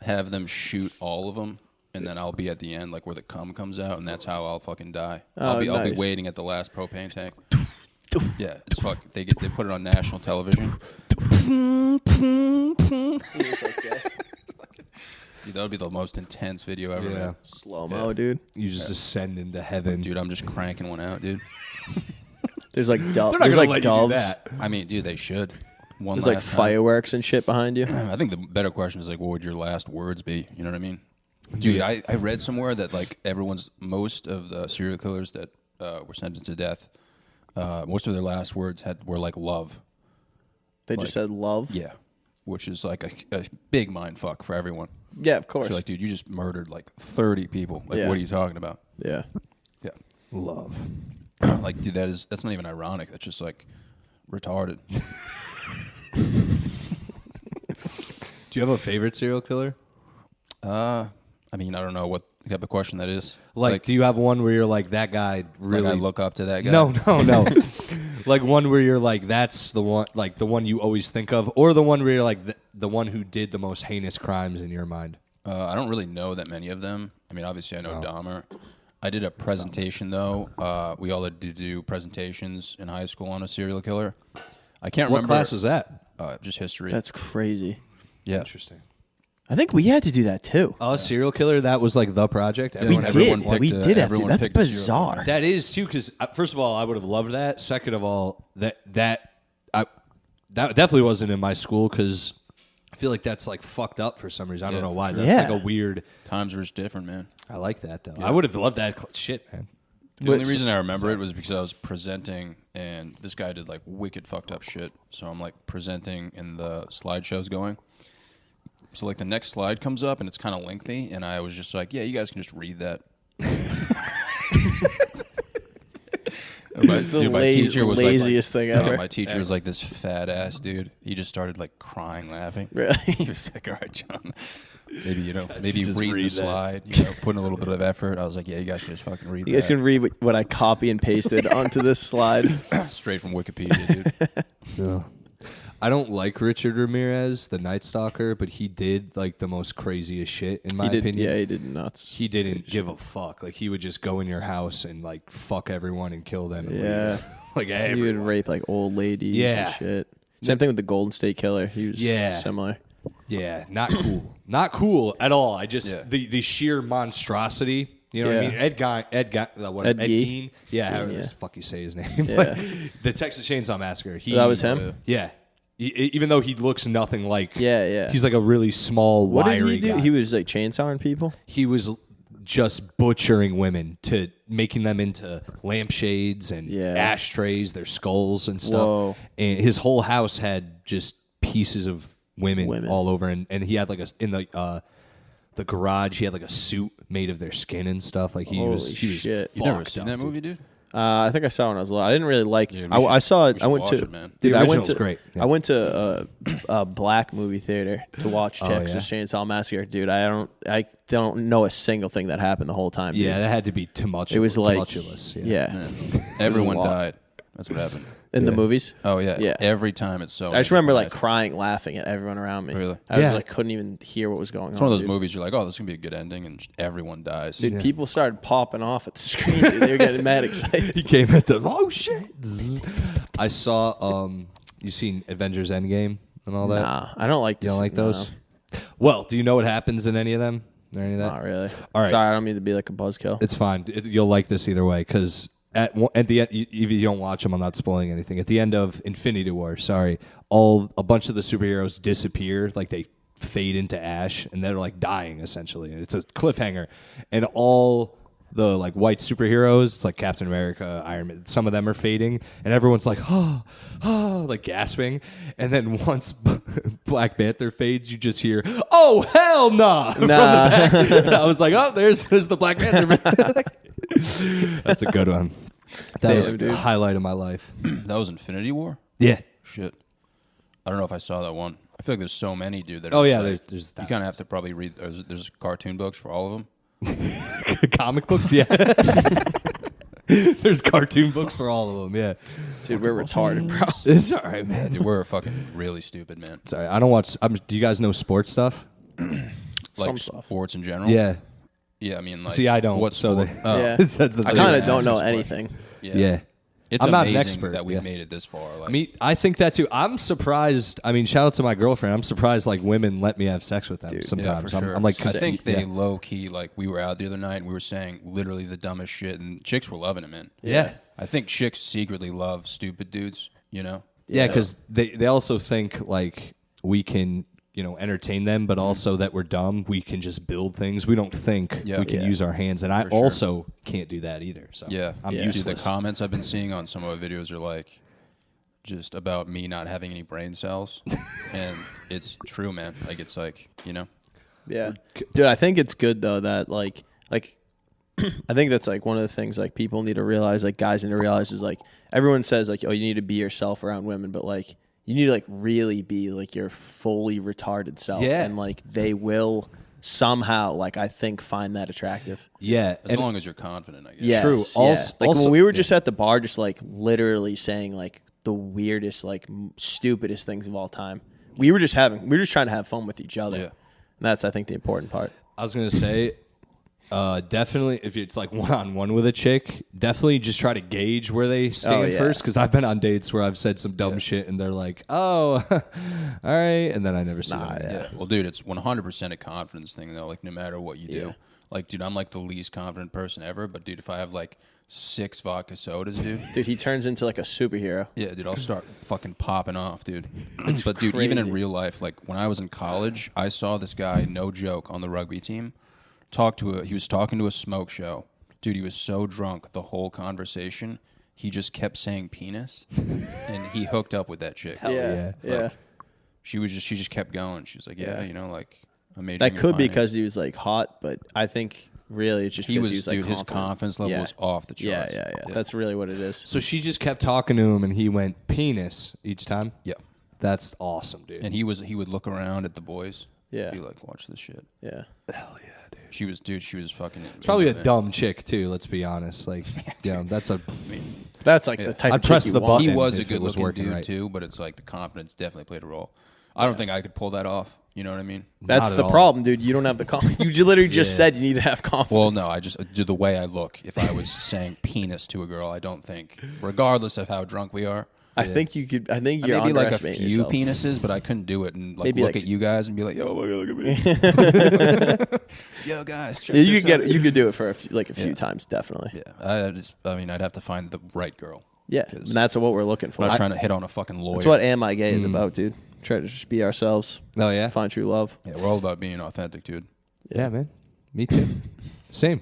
Have them shoot all of them, and then I'll be at the end, like where the cum comes out, and that's how I'll fucking die. I'll be nice. waiting at the last propane tank. Yeah, it's fuck. They put it on national television. Dude, that would be the most intense video ever. Yeah. Man. Slow mo, dude. you just ascend into heaven. Dude, I'm just cranking one out, dude. There's like They're not there's gonna like let you do doves. that. I mean, dude, they should. One There's like last time. fireworks and shit behind you. I think the better question is like, what would your last words be? You know what I mean? Dude, I read somewhere that like most of the serial killers that were sentenced to death, most of their last words were like love. They just said love. Yeah. which is like a big mind fuck for everyone. Yeah, of course. So like, dude, you just murdered like 30 people. Like, Yeah. what are you talking about? Yeah. Yeah. Love. Like, dude, that's not even ironic. That's just like retarded. Do you have a favorite serial killer? I mean, I don't know what type of question that is. Like, do you have one where you're like, that guy really... Like I look up to that guy? No. Like one where you're like, that's the one, like the one you always think of, or the one where you're like, the one who did the most heinous crimes in your mind? I don't really know that many of them. I mean, obviously I know Dahmer. I did a presentation, though. We all had to do presentations in high school on a serial killer. I can't remember. What class was that? Just history. That's crazy. yeah. Interesting. I think we had to do that too. A serial killer, that was like the project? We Everyone did. We picked, did have to. everyone That's picked a serial bizarre. killer. That is too, because first of all, I would have loved that. Second of all, that definitely wasn't in my school because I feel like that's like fucked up for some reason. I don't know why. That's Yeah. like a weird. Times were just different, man. I like that though. I would have loved that shit, man. The only reason I remember it was because I was presenting, and this guy did like wicked fucked up shit. So I'm like presenting, and the slideshow's going. So like the next slide comes up, and it's kind of lengthy, and I was just like, "Yeah, you guys can just read that." It's the laziest thing ever. My teacher was like this fat ass dude. He just started like crying, laughing. Really? He was like, "All right, John, maybe maybe just read the read that." slide. Put in a little bit of effort." I was like, "Yeah, you guys can just fucking read You guys that can read what I copy and pasted onto this slide. straight from Wikipedia, dude." Yeah. I don't like Richard Ramirez, the Night Stalker, but he did like the most craziest shit in my opinion. Yeah, he did nuts. He didn't give a fuck. Like he would just go in your house and like fuck everyone and kill them. And Yeah. leave. Like He would everyone. rape like old ladies Yeah. and shit. Same thing with the Golden State Killer. He was similar. Yeah, not cool. Not cool at all. I just Yeah. the sheer monstrosity. You know what I Yeah. mean? Ed Gein. Yeah, how does fuck you say his name? Yeah. Like, the Texas Chainsaw Massacre. That was him? Yeah. Even though he looks nothing like. Yeah. He's like a really small, What wiry did he do? guy. He was like chainsawing people? He was just butchering women to making them into lampshades and ashtrays, their skulls and stuff. Whoa. And his whole house had just pieces of women. All over, and he had like in the garage, he had like a suit made of their skin and stuff. Like he was shit. You never fucked seen up, that dude. movie, dude? I think I saw it when I was little. I didn't really like. Yeah, I saw it. we I went should to. watch it, man. Dude, The I went original's to. great. Yeah. I went to a black movie theater to watch Oh, Texas Chainsaw Massacre. Dude, I don't know a single thing that happened the whole time. Dude. Yeah, that had to be tumultuous. It was like tumultuous. yeah. Everyone lot. died. That's what happened. In the movies. Oh yeah. Yeah. Every time it's so. I just remember like crying, laughing at everyone around me. Really? I was Yeah. like couldn't even hear what was going on. It's one of those dude. movies you're like, oh, this is gonna be a good ending, and just everyone dies. Dude, people started popping off at the screen. Dude. They were getting mad excited. He came at the shit. Zzz. I saw you seen Avengers Endgame and all that? Nah, I don't like. You This. don't like no, those? Well, do you know what happens in any of them? Or any of that? Not really. All right. Sorry, I don't mean to be like a buzzkill. It's fine. You'll like this either way because at the end, if you don't watch them, I'm not spoiling anything. At the end of Infinity War, a bunch of the superheroes disappear, like they fade into ash, and they're like dying essentially. And it's a cliffhanger, and all the like white superheroes, it's like Captain America, Iron Man, some of them are fading, and everyone's like, like gasping. And then once Black Panther fades, you just hear, "Oh hell nah!" from the back. I was like, "Oh, there's the Black Panther." That's a good one. That was dude. a highlight of my life. That was Infinity War. Yeah. Shit. I don't know if I saw that one. I feel like there's so many, dude. That Oh are yeah, just, like, there's you kind of have to probably read. There's cartoon books for all of them. comic books. Yeah. There's cartoon books for all of them. Yeah. Dude, we're retarded, bro. It's all right, man. Dude, we're fucking really stupid, man. Sorry, I don't watch. Do you guys know sports stuff? Like Some stuff. sports in general. Yeah. Yeah, I mean, like, See, I don't. What so sport? they, Oh, Yeah. that's the I thing. kind of don't ask know this question. anything. Yeah. It's I'm not amazing an expert, that we've yeah. made it this far. Like, I think that too. I'm surprised. I mean, shout out to my girlfriend. I'm surprised like women let me have sex with them yeah, sometimes. for sure. I'm like, I think they yeah. low key like we were out the other night and we were saying literally the dumbest shit, and chicks were loving it, man. Yeah. I think chicks secretly love stupid dudes. You know? Yeah, because they also think like we can entertain them, but also that we're dumb. We can just build things. We don't think we can use our hands, and I For sure. also can't do that either. So Yeah, I'm Dude, useless. the comments I've been seeing on some of our videos are like, just about me not having any brain cells, and it's true, man. Like it's like Yeah, dude. I think it's good though that like I think that's like one of the things like people need to realize, like guys need to realize is like everyone says like, oh, you need to be yourself around women, but like you need to like really be like your fully retarded self, and like they will somehow like I think find that attractive. Yeah, as long as you're confident, I guess. Yeah, true. Also, like also, when we were just at the bar, just like literally saying like the weirdest, like stupidest things of all time. We were just trying to have fun with each other. Yeah. And that's I think the important part. I was gonna say, definitely if it's like one-on-one with a chick, definitely just try to gauge where they stand first. Because I've been on dates where I've said some dumb shit and they're like, "Oh, all right," and then I never see them. Yeah. Well, dude, it's 100% a confidence thing though. Like no matter what you do, like dude, I'm like the least confident person ever. But dude, if I have like 6 vodka sodas, dude, Dude, he turns into like a superhero. yeah, dude, I'll start fucking popping off, dude. But dude, even in real life, like when I was in college, I saw this guy, no joke, on the rugby team. He was talking to a smoke show. Dude, he was so drunk the whole conversation, he just kept saying penis, and he hooked up with that chick. Yeah. Like, she just kept going. She was like, like a major. That could be because he was like hot, but I think really it's just he because was, he was like dude, his confidence level was off the charts. Yeah. That's really what it is. So she just kept talking to him, and he went penis each time. Yeah. That's awesome, dude. And he would look around at the boys. Yeah. Be like, watch this shit. Yeah. Hell yeah, dude. She was fucking. It's probably a dumb chick too. Let's be honest. Like, that's a. That's like the type I'd of press chick the you want. button. He was a if it was good-looking working dude right. too, but it's like the confidence definitely played a role. I don't think I could pull that off. You know what I mean? That's Not the at all. problem, dude. You don't have the confidence. You literally just said you need to have confidence. Well, no, I just do the way I look. If I was saying penis to a girl, I don't think, regardless of how drunk we are, I think you could. I think you're maybe like a underestimating few yourself. penises, but I couldn't do it and like Maybe look like- at you guys and be like, "Yo, look at me, yo guys." Check Yeah, you this could out." you could do it for a few times, definitely. Yeah, I mean, I'd have to find the right girl. Yeah, and that's what we're looking for. I'm not trying to hit on a fucking lawyer. That's what Am I Gay is about, dude. Try to just be ourselves. Oh yeah. Find true love. Yeah, we're all about being authentic, dude. Yeah, man. Me too. Same.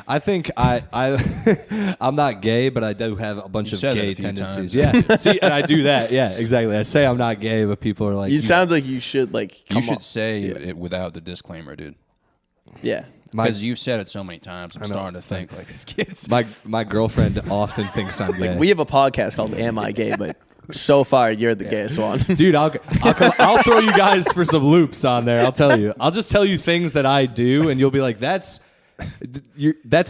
I think I'm not gay, but I do have a bunch You of said that gay a few tendencies. times. Yeah. See, and I do that. Yeah, exactly. I say I'm not gay, but people are like, You sounds like you should like. You Come should on. say it without the disclaimer, dude. Yeah. Because you've said it so many times, I'm starting to think like this kid's. my girlfriend often thinks I'm gay. We have a podcast called Am I Gay, but so far you're the gayest one. Dude, I'll throw you guys for some loops on there. I'll tell you. I'll just tell you things that I do, and you'll be like, "That's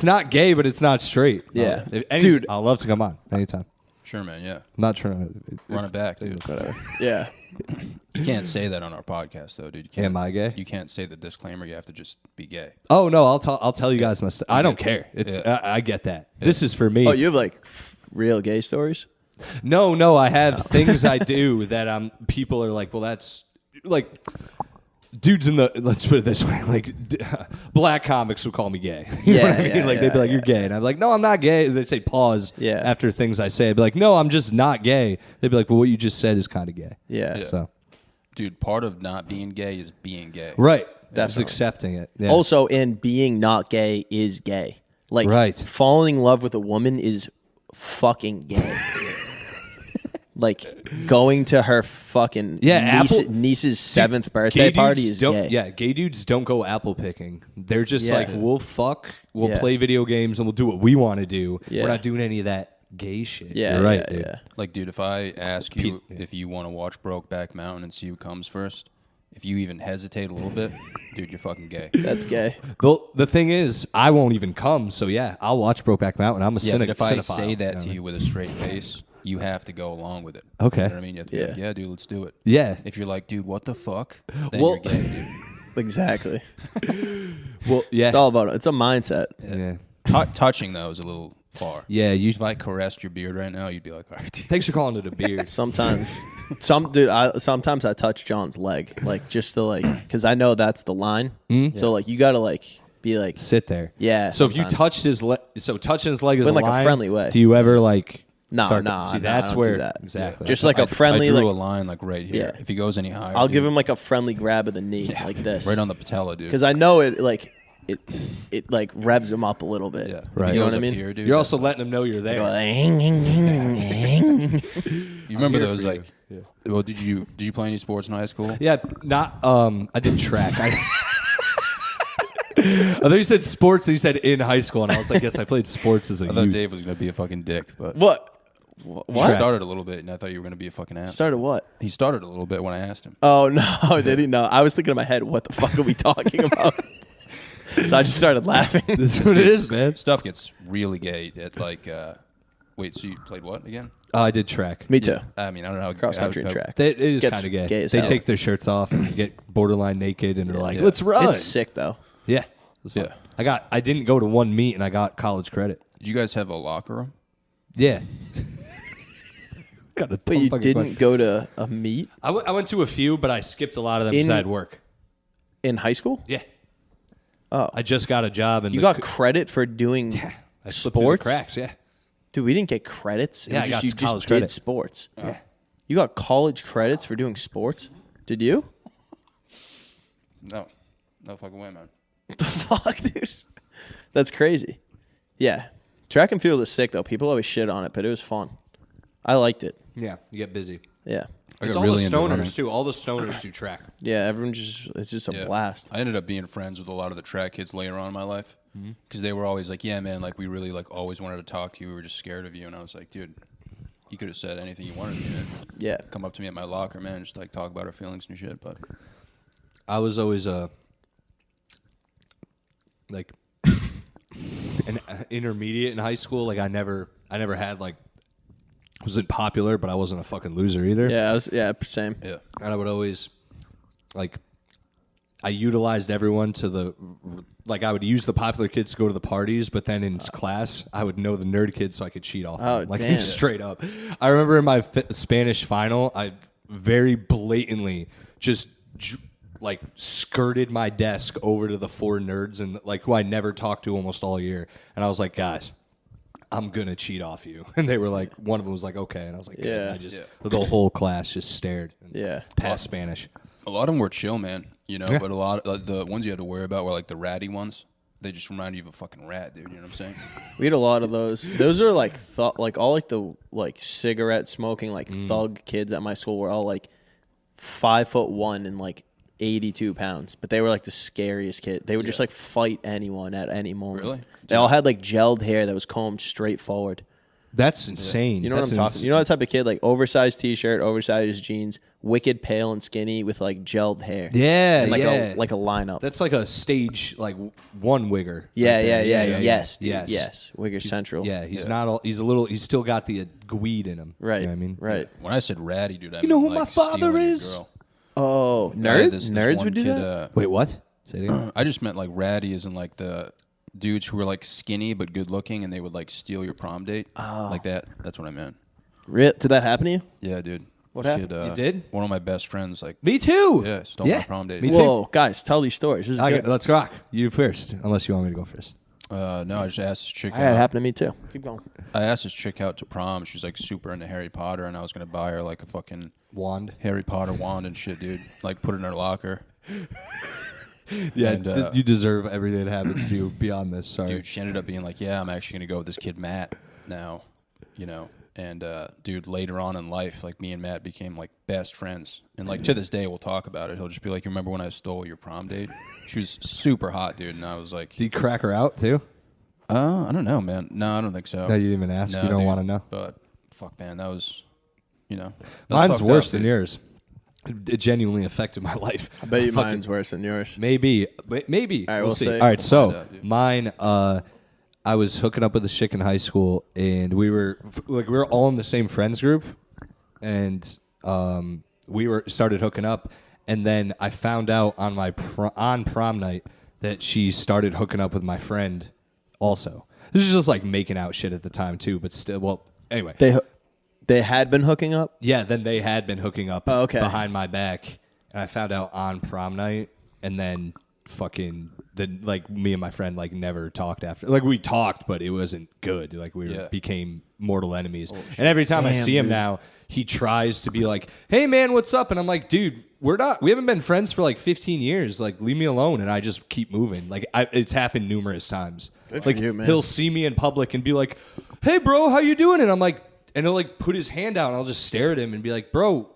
not gay, but it's not straight." Yeah. Dude, I'll love to come on anytime. Sure, man. Yeah, I'm not trying to run it back, dude. Whatever. Yeah. You can't say that on our podcast, though, dude. You can't, Am I gay? You can't say the disclaimer. You have to just be gay. Oh no, I'll tell you guys my stuff. I don't care. It's I get that. This is for me. Oh, you have like real gay stories? No, I have things I do that people are like, well, that's like dudes in the, let's put it this way, like black comics would call me gay. You know what I mean? Like they'd be like, you're gay, and I'm like, no, I'm not gay. They'd say pause after things I say. I'd be like, no, I'm just not gay. They'd be like, well, what you just said is kind of gay. Yeah. So Dude, part of not being gay is being gay. right, just Definitely. accepting it. Yeah. Also, and being not gay is gay. Like Right. falling in love with a woman is fucking gay. Like going to her fucking niece's 7th birthday party is gay. Yeah, gay dudes don't go apple picking. They're just like, we'll fuck, we'll play video games, and we'll do what we want to do. Yeah. We're not doing any of that gay shit. Yeah, You're right, yeah, dude. yeah. Like, dude, if I ask you if you want to watch Brokeback Mountain and see who comes first, if you even hesitate a little bit, dude, you're fucking gay. That's gay. The thing is, I won't even come, so yeah, I'll watch Brokeback Mountain. I'm a Yeah, but if I cinephile, say that to know you with a straight face, you have to go along with it. Okay. You know what I mean? You have to be like, yeah, dude, let's do it. Yeah. If you're like, dude, what the fuck? Then Well- you're gay, dude. Exactly. Well, yeah. It's all about it's a mindset. Yeah. Touching, though, is a little far. Yeah, If I caressed your beard right now, you'd be like, all right, dude. Thanks for calling it a beard. Sometimes, sometimes I touch John's leg, like just to like, because I know that's the line. So like, you gotta like be like, Sit there. yeah. So if you sometimes. touched his touching his leg is But in, a like, a line, friendly way. Do you ever like? No, start- no, See, no, that's I don't where do that. exactly. Just like a friendly, I drew like a line like right here. Yeah. If he goes any higher, I'll dude, give him like a friendly grab of the knee, like this, right on the patella, dude. because I know it. Like it like revs them up a little bit. Yeah. Right. You know Goes what I up mean? here, dude, You're that's also letting them know you're there. You You remember here those for you. like? Well, did you play any sports in high school? Yeah, not. I did track. I thought you said sports, and you said in high school, and I was like, yes, I played sports as a I thought youth. Dave was gonna be a fucking dick, but What? he What? started a little bit, and I thought you were gonna be a fucking ass. Started what? He started a little bit when I asked him. Oh no, did he? No, I was thinking in my head, what the fuck are we talking about? So I just started laughing. This is what it is, man. Stuff gets really gay at like. Wait, so you played what again? I did track. Me too. I mean, I don't know. Cross country and track. It is Gets kind of gay. gay as They hell. take their shirts off and get borderline naked, and they're like, Yeah. "Let's run." It's sick though. Yeah, it was fun. Yeah. I didn't go to one meet, and I got college credit. Did you guys have a locker room? Yeah. Got a But dumb you fucking didn't question. go to a meet I went to a few, but I skipped a lot of them because I had work. in high school? Yeah. Oh. I just got a job, and You got credit for doing I slipped through the sports? cracks. Yeah. Dude, we didn't get credits. It Yeah, was I got you college just credit. did sports. Yeah. You got college credits for doing sports? Did you? No, no fucking way, man. What the fuck, dude? That's crazy. Yeah. Track and field is sick though. People always shit on it, but it was fun. I liked it. Yeah. You get busy. Yeah. I It's got all really the into running. stoners too. All the stoners do track. Yeah, everyone it's just a Yeah. blast. I ended up being friends with a lot of the track kids later on in my life because they were always like, "Yeah, man, like we really like always wanted to talk to you. We were just scared of you." And I was like, "Dude, you could have said anything you wanted to me. Yeah. Come up to me at my locker, man, and just like talk about our feelings and shit." But I was always like an intermediate in high school. Like I never had like wasn't popular, but I wasn't a fucking loser either. Yeah, same. yeah, And I would always like I utilized everyone to the like I would use the popular kids to go to the parties, but then in class I would know the nerd kids so I could cheat off. Oh, them. Like damn. straight up. I remember in my Spanish final, I very blatantly just like skirted my desk over to the four nerds and like who I never talked to almost all year, and I was like, guys, I'm gonna cheat off you. And they were like, one of them was like, okay, and I was like, Yeah. and I just the whole class just stared. And Yeah. passed Spanish. a lot of them were chill, man. You know, Yeah. but a lot of the ones you had to worry about were like the ratty ones. They just remind you of a fucking rat, dude. You know what I'm saying? We had a lot of those. Those are like like all like the like cigarette smoking like thug kids at my school were all like 5'1" and like 82 pounds, but they were like the scariest kid. They would just like fight anyone at any moment. Really? They all had like gelled hair that was combed straight forward. That's insane. You know what I'm talking? You know that type of kid, like oversized t-shirt, oversized jeans, wicked pale and skinny with like gelled hair. Yeah, And, like yeah. like a lineup. That's like a stage, like one wigger. yeah, right there. yes, dude, yes, yes. Wigger Central. Yeah, he's not all. He's a little. He's still got the gweed in him. Right. You know what I mean, Right. When I said ratty, dude, I You know meant, who my like, father stealing your is? girl. Oh, I nerds. had this Nerds one would do kid, that. Wait, what? Say it again. I just meant like ratty as in like the dudes who were like skinny but good looking and they would like steal your prom date. Like that. That's what I meant. Did that happen to you? Yeah, dude. What This happened? Kid, You did? One of my best friends, like, Me too. yeah, stole my prom date. Me too. Whoa, guys, tell these stories. This is good. Let's rock. You first, unless you want me to go first. No, I just asked this chick I had it out. happen to me too. Keep going. I asked this chick out to prom. She was like super into Harry Potter, and I was gonna buy her like a fucking Wand. Harry Potter wand and shit, dude. Like put it in her locker. Yeah, And, you deserve everything that happens to you beyond this. Sorry. Dude, she ended up being like, yeah, I'm actually gonna go with this kid Matt now, you know. And dude, later on in life, like me and Matt became like best friends, and like to this day, we'll talk about it. He'll just be like, "You remember when I stole your prom date?" She was super hot, dude, and I was like, Did you crack her out too? I don't know, man. No, I don't think so. No, you didn't even ask. No, You don't dude. want to know. But fuck, man, that was, you know, that was Mine's fucked worse up, than dude. yours. It genuinely affected my life. I bet you Fucking- mine's worse than yours. Maybe. Maybe. All right, we'll we'll see. see. All right, so find out, dude. mine, I was hooking up with a chick in high school, and we were all in the same friends group, and we started hooking up, and then I found out on my on prom night that she started hooking up with my friend also. This is just like making out shit at the time too, but still, well, anyway. They had been hooking up. Yeah, then they had been hooking up Oh, okay. behind my back, and I found out on prom night, and then fucking like me and my friend like never talked after. Like we talked, but it wasn't good. Like we became mortal enemies. And every time I see him now, he tries to be like, "Hey man, what's up?" And I'm like, "Dude, we haven't been friends for like 15 years. Like leave me alone." And I just keep moving. Like it's happened numerous times. Good like for you, man. He'll see me in public and be like, "Hey bro, how you doing?" And I'm like, and he'll like put his hand out and I'll just stare at him and be like, "Bro,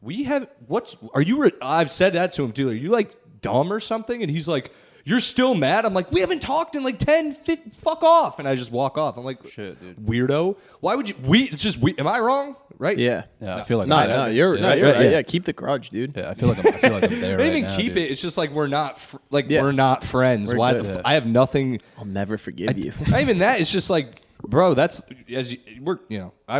I've said that to him too. Are you like dumb or something?" And he's like, "You're still mad?" I'm like, "We haven't talked in like 10, 15, fuck off." And I just walk off. I'm like, shit, dude. Weirdo. Why would you? It's just, am I wrong? Right? Yeah. I feel like No, you're right. Yeah, keep the grudge, dude. Yeah, I feel like I'm there. I Right didn't now, keep dude. it. It's just like we're not we're not friends. We're Why? good. I have nothing. I'll never forgive you. Not even that. It's just like, bro,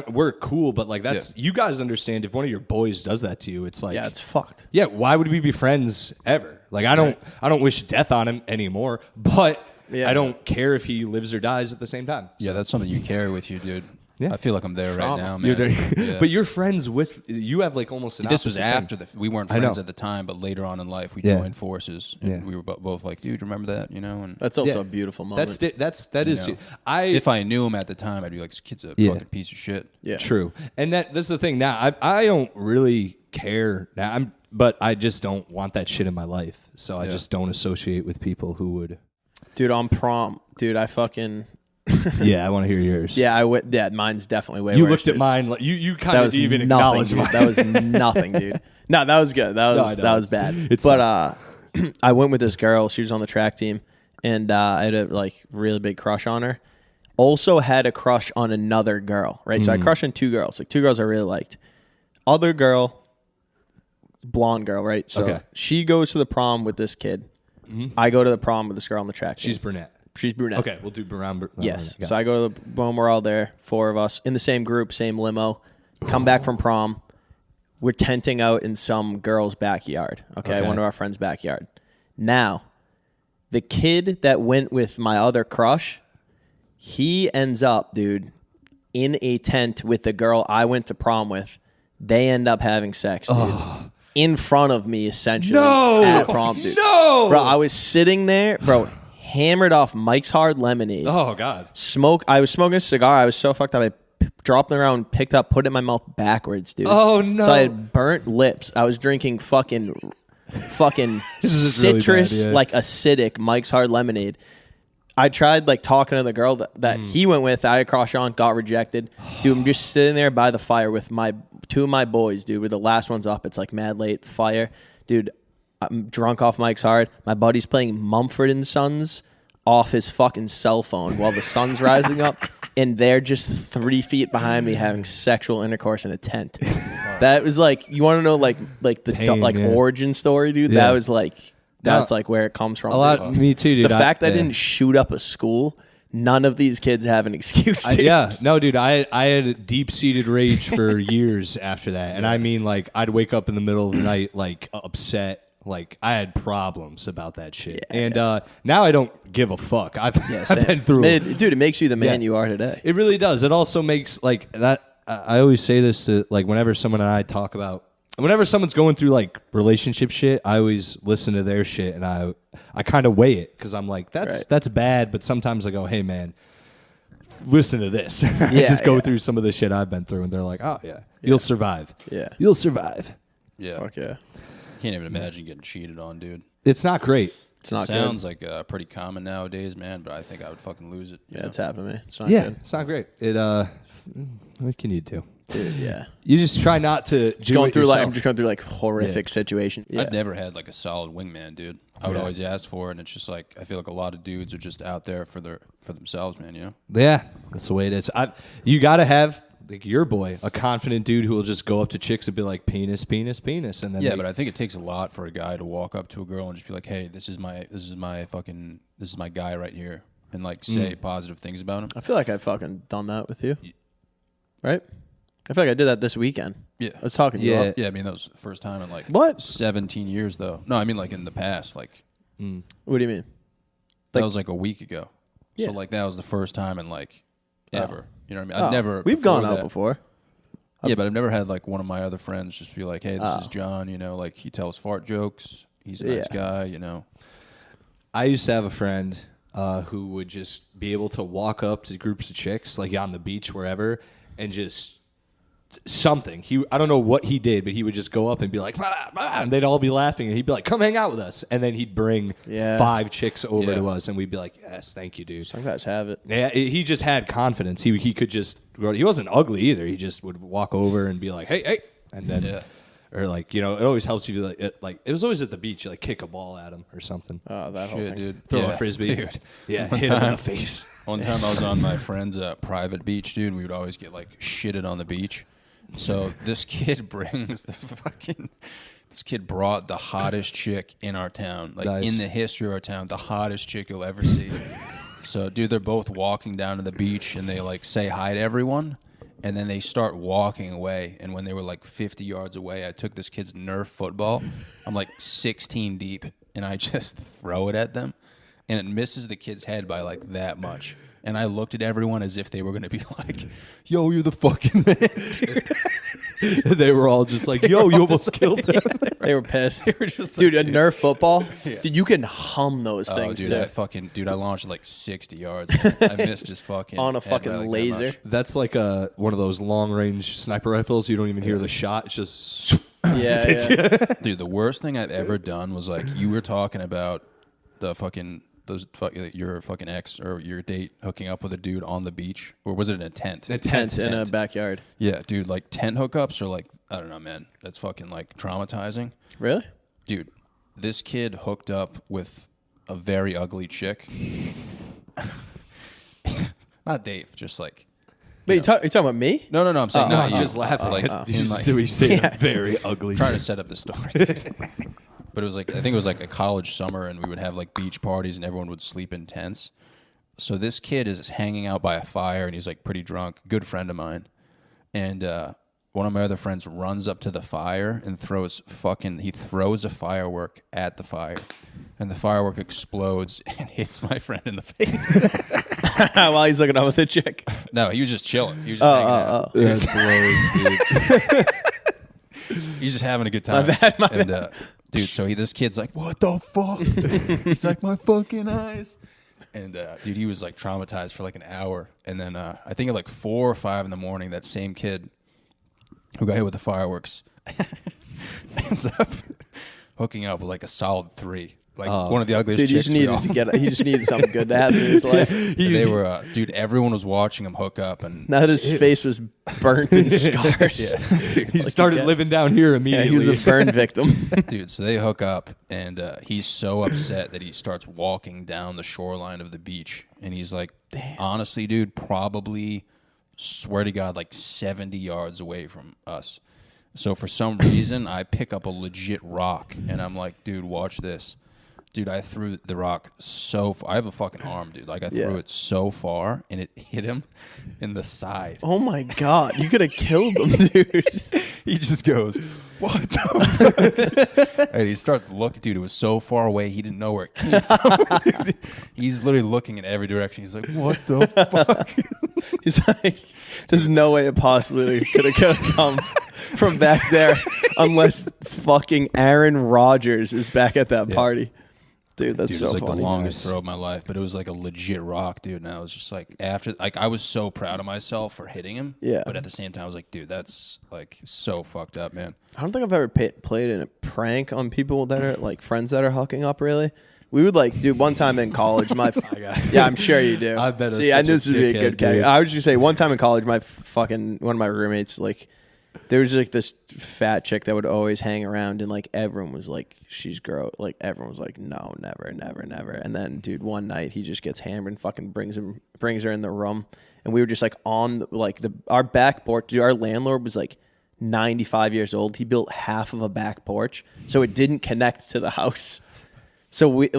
we're cool, but like that's you guys understand. If one of your boys does that to you, it's like, Yeah, it's fucked. Yeah, why would we be friends ever? Like I don't wish death on him anymore, but I don't care if he lives or dies at the same time. Yeah, that's something you carry with you, dude. Yeah. I feel like I'm there Trauma. right now, man. But you're friends with, you have like almost an This was opposite thing. after we weren't friends at the time, but later on in life we joined forces, and we were both like, dude, remember that, you know? And That's also a beautiful moment. That is. if I knew him at the time, I'd be like, this kid's a fucking piece of shit. Yeah. True. And that's the thing now. I don't really care now. But I just don't want that shit in my life. So I just don't associate with people who would. Dude, on prom, dude, I fucking. Yeah, I want to hear yours. Yeah, Yeah, mine's definitely way worse. You looked dude. at mine. Like, you kind That of was even nothing, acknowledged dude. mine. That was nothing, dude. No, that was good. That was bad. But I went with this girl. She was on the track team, and I had a like really big crush on her. Also had a crush on another girl, right? So I crushed on two girls, like two girls I really liked. Other girl, blonde girl, right? So she goes to the prom with this kid. I go to the prom with this girl on the track team. She's brunette. She's brunette. Okay, we'll do brown. Yes. So I go to the prom. We're all there, four of us in the same group, same limo. Come back from prom. We're tenting out in some girl's backyard. Okay, one of our friends' backyard. Now, the kid that went with my other crush, he ends up, dude, in a tent with the girl I went to prom with. They end up having sex, dude. In front of me, essentially. At prom, dude. No! Bro, I was sitting there, bro, hammered off Mike's Hard Lemonade. Oh, God. I was smoking a cigar. I was so fucked up. I dropped it around, picked up, put it in my mouth backwards, dude. Oh, no. So I had burnt lips. I was drinking fucking is really citrus, bad, yeah. like acidic Mike's Hard Lemonade. I tried like talking to the girl that he went with. I had a crush on, got rejected. Dude, I'm just sitting there by the fire with two of my boys, dude. We're the last ones up. It's like mad late, the fire. Dude, I'm drunk off Mike's Hard. My buddy's playing Mumford & Sons off his fucking cell phone while the sun's rising up. And they're just 3 feet behind me having sexual intercourse in a tent. That was like, you want to know like the Pain, origin story, dude? Yeah. That was like... That's like where it comes from. A lot. Me too, dude. The fact that I didn't shoot up a school, none of these kids have an excuse. Dude. No, dude. I had deep-seated rage for years after that, and I mean, like, I'd wake up in the middle of the night, like, upset. Like, I had problems about that shit, and now I don't give a fuck. I've been through it. Dude, it makes you the man you are today. It really does. It also makes like that. I always say this to like whenever someone and I talk about. Whenever someone's going through like relationship shit, I always listen to their shit and I kind of weigh it because I'm like that's bad, but sometimes I go, hey man, listen to this. I just go through some of the shit I've been through, and they're like, oh yeah, you'll survive. Yeah, you'll survive. Yeah, fuck yeah. Can't even imagine getting cheated on, dude. It's not great. It's not Sounds good. like pretty common nowadays, man. But I think I would fucking lose it. Yeah, it's happened to me. It's not Yeah, good. it's not great. It what can you do? Dude, yeah. You just try not to I'm just going through like horrific Yeah. situation. Yeah. I've never had like a solid wingman, dude. I would always ask for it, and it's just like I feel like a lot of dudes are just out there for themselves, man. You know? Yeah, that's the way it is. You got to have like your boy, a confident dude who will just go up to chicks and be like penis, penis, penis, and then Yeah, but I think it takes a lot for a guy to walk up to a girl and just be like, "Hey, this is my guy right here," and like say positive things about him. I feel like I've fucking done that with you. Right? I feel like I did that this weekend. Yeah, I was talking to you. Yeah, I mean that was the first time in like What? 17 years though. No, I mean like in the past, like What do you mean? that was like a week ago. Yeah. So like that was the first time in like ever. You know what I mean? Oh, I've never. We've before gone out that- before. Yeah, but I've never had like one of my other friends just be like, "Hey, this is John." You know, like he tells fart jokes. He's a nice guy. You know. I used to have a friend who would just be able to walk up to groups of chicks, like on the beach, wherever, and just something. I don't know what he did, but he would just go up and be like, bah, bah, and they'd all be laughing, and he'd be like, come hang out with us. And then he'd bring 5 chicks over to us, and we'd be like, yes, thank you, dude. Some guys have it. Yeah, he just had confidence. He could just, he wasn't ugly either. He just would walk over and be like, hey, and then, or like, it always helps you like it was always at the beach, you like kick a ball at him or something. Oh, that whole thing. Dude. Throw a frisbee. Dude. Yeah, hit him in the face. One time I was on my friend's private beach, dude, and we would always get like shitted on the beach. So this kid brings this kid brought the hottest chick in our town, like in the history of our town, the hottest chick you'll ever see. So, dude, they're both walking down to the beach, and they like say hi to everyone, and then they start walking away. And when they were like 50 yards away, I took this kid's Nerf football. I'm like 16 deep, and I just throw it at them, and it misses the kid's head by like that much. And I looked at everyone as if they were going to be like, yo, you're the fucking man, dude. They were all just like, yo, you almost killed them. They were pissed. They were just dude, like, a Nerf football? Yeah. Dude, you can hum those things, dude. I launched like 60 yards. I missed his fucking on a head fucking by, like, laser. That's like one of those long-range sniper rifles. You don't even hear the shot. It's just... Yeah. Dude, the worst thing I've ever done was like, you were talking about the fucking... your fucking ex or your date hooking up with a dude on the beach, or was it in a tent? A tent in a backyard. Yeah, dude, like tent hookups are like, I don't know, man. That's fucking like traumatizing. Really? Dude, this kid hooked up with a very ugly chick. Not Dave, just like. Wait, you talking about me? No. I'm saying no. You just laughing. Like, you just see what you say. Very ugly. Trying to set up the story. Dude. But it was like, I think it was like a college summer, and we would have like beach parties, and everyone would sleep in tents. So this kid is hanging out by a fire, and he's like pretty drunk, good friend of mine. And one of my other friends runs up to the fire and throws a firework at the fire. And the firework explodes and hits my friend in the face. While he's looking up with a chick. No, he was just chilling. He was just hanging out. That blows, dude. He's just having a good time. My bad. Dude, so this kid's like, what the fuck? He's like, my fucking eyes. And, dude, he was, like, traumatized for, like, an hour. And then I think at, like, 4 or 5 in the morning, that same kid who got hit with the fireworks ends up hooking up with, like, a solid 3. Like, one of the ugliest chicks. Dude, he just needed something good to happen in his life. They were, dude, everyone was watching him hook up. And now that his face was burnt and scarred. Yeah. He started living down here immediately. Yeah, he was a burn victim. Dude, so they hook up, and he's so upset that he starts walking down the shoreline of the beach. And he's like, honestly, dude, probably, swear to God, like 70 yards away from us. So for some reason, I pick up a legit rock, and I'm like, dude, watch this. Dude, I threw the rock so far. I have a fucking arm, dude. Like, I threw it so far, and it hit him in the side. Oh, my God. You could have killed him, dude. He just goes, what the fuck? And he starts looking. Dude, it was so far away, he didn't know where it came from. Dude, he's literally looking in every direction. He's like, what the fuck? He's like, there's no way it possibly could have come from back there unless fucking Aaron Rodgers is back at that party. Dude, that's so funny. It was like the longest throw of my life, but it was like a legit rock, dude. And I was just like, I was so proud of myself for hitting him. Yeah. But at the same time, I was like, dude, that's like so fucked up, man. I don't think I've ever played in a prank on people that are like friends that are hooking up, really. We would like, dude, one time in college, yeah, I'm sure you do. I bet. See, I knew this would be a good category. I was just say one time in college, one of my roommates, like, there was like this fat chick that would always hang around, and like everyone was like, she's gross. Like everyone was like, no, never. And then, dude, one night he just gets hammered and fucking brings her in the room, and we were just like on our back porch. Dude, our landlord was like 95 years old. He built half of a back porch, so it didn't connect to the house. So we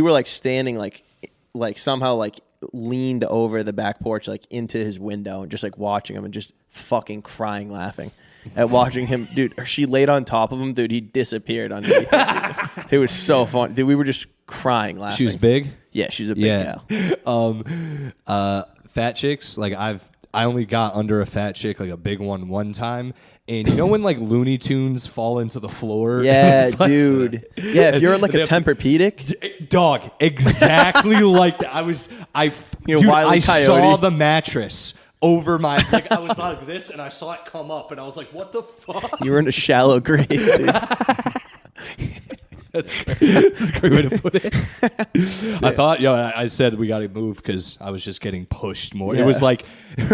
were like standing like somehow like leaned over the back porch like into his window and just like watching him and just fucking crying laughing at watching him. Dude, she laid on top of him, dude. He disappeared underneath him. It was so fun, dude. We were just crying laughing. She was big. Yeah, she's a big gal. Fat chicks, like I only got under a fat chick, like a big one time. And you know when like Looney Tunes fall into the floor? Yeah, like, dude. Yeah, if you're in like a Tempur-Pedic. Dog, exactly like that. I saw the mattress over my, like I was like this and I saw it come up and I was like, what the fuck? You were in a shallow grave, dude. That's great. That's a great way to put it. I thought, I said we got to move because I was just getting pushed more. Yeah. It was like, you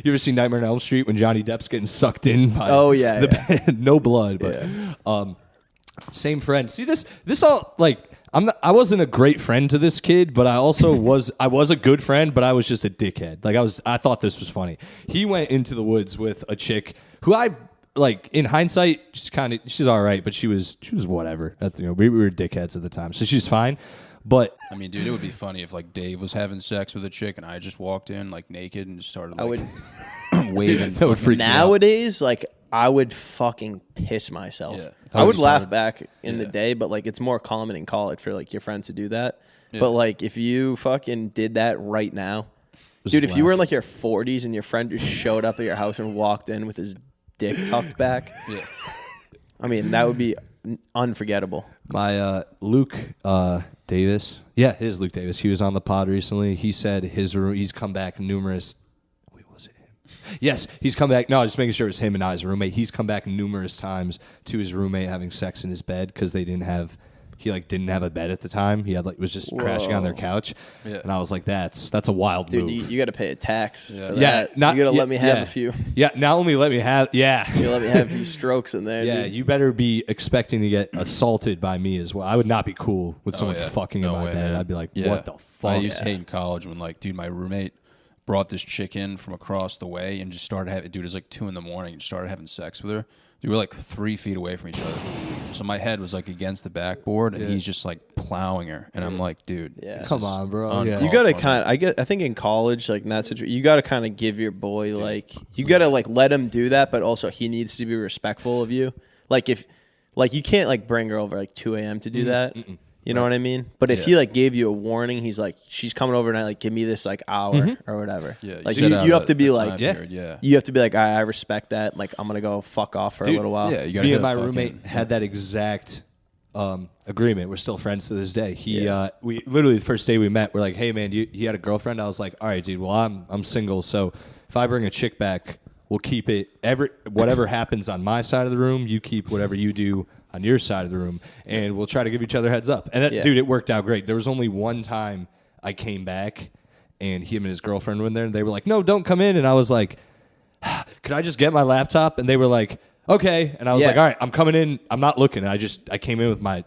ever seen Nightmare on Elm Street when Johnny Depp's getting sucked in by no blood, but same friend. See this all like I wasn't a great friend to this kid, but I also was a good friend, but I was just a dickhead. Like I thought this was funny. He went into the woods with a chick who I like in hindsight, she's all right, but she was whatever. That's, we were dickheads at the time, so she's fine. But I mean, dude, it would be funny if like Dave was having sex with a chick and I just walked in like naked and just started like waving. That would freak me out. Nowadays, like I would fucking piss myself. Yeah. I would laugh back in the day, but like it's more common in college for like your friends to do that. Yeah. But like if you fucking did that right now, dude, if you were in like your 40s and your friend just showed up at your house and walked in with his dick tucked back, I mean that would be unforgettable. My Luke Davis, his Luke Davis. He was on the pod recently. He said he's come back numerous. Wait, was it him? Yes, he's come back. No, just making sure it was him and not his roommate. He's come back numerous times to his roommate having sex in his bed because they didn't have. He didn't have a bed at the time. He had was just crashing on their couch, and I was like, "That's a wild dude, move." You got to pay a tax. For you got to let me have a few. Yeah, not only let me have. Yeah, you let me have a few strokes in there. Yeah, dude. you better be expecting to get assaulted by me as well. I would not be cool with someone fucking in my bed. Man. I'd be like, "What the fuck?" I used to hate in college when dude, my roommate brought this chick in from across the way and just started having. Dude, it was like 2 a.m. and just started having sex with her. We were like 3 feet away from each other. So my head was like against the backboard, and he's just like plowing her, and I'm like, dude, come on, bro. You gotta I think in college, like in that situation, you gotta kind of give your boy you gotta let him do that, but also he needs to be respectful of you. Like if you can't bring her over 2 a.m. to do that. You know what I mean? But if he gave you a warning, he's like, she's coming over tonight, give me this hour or whatever. Yeah, you have to be you have to be like, I respect that. Like I'm gonna go fuck off for a little while. Yeah, me and my roommate had that exact agreement. We're still friends to this day. We literally the first day we met, we're like, hey man, he had a girlfriend. I was like, all right, dude. Well, I'm single, so if I bring a chick back, we'll keep it. Whatever happens on my side of the room, you keep whatever you do on your side of the room, and we'll try to give each other heads up. And dude, it worked out great. There was only one time I came back, and him and his girlfriend were in there, and they were like, no, don't come in. And I was like, could I just get my laptop? And they were like, okay. And I was like, all right, I'm coming in. I'm not looking. I came in with my,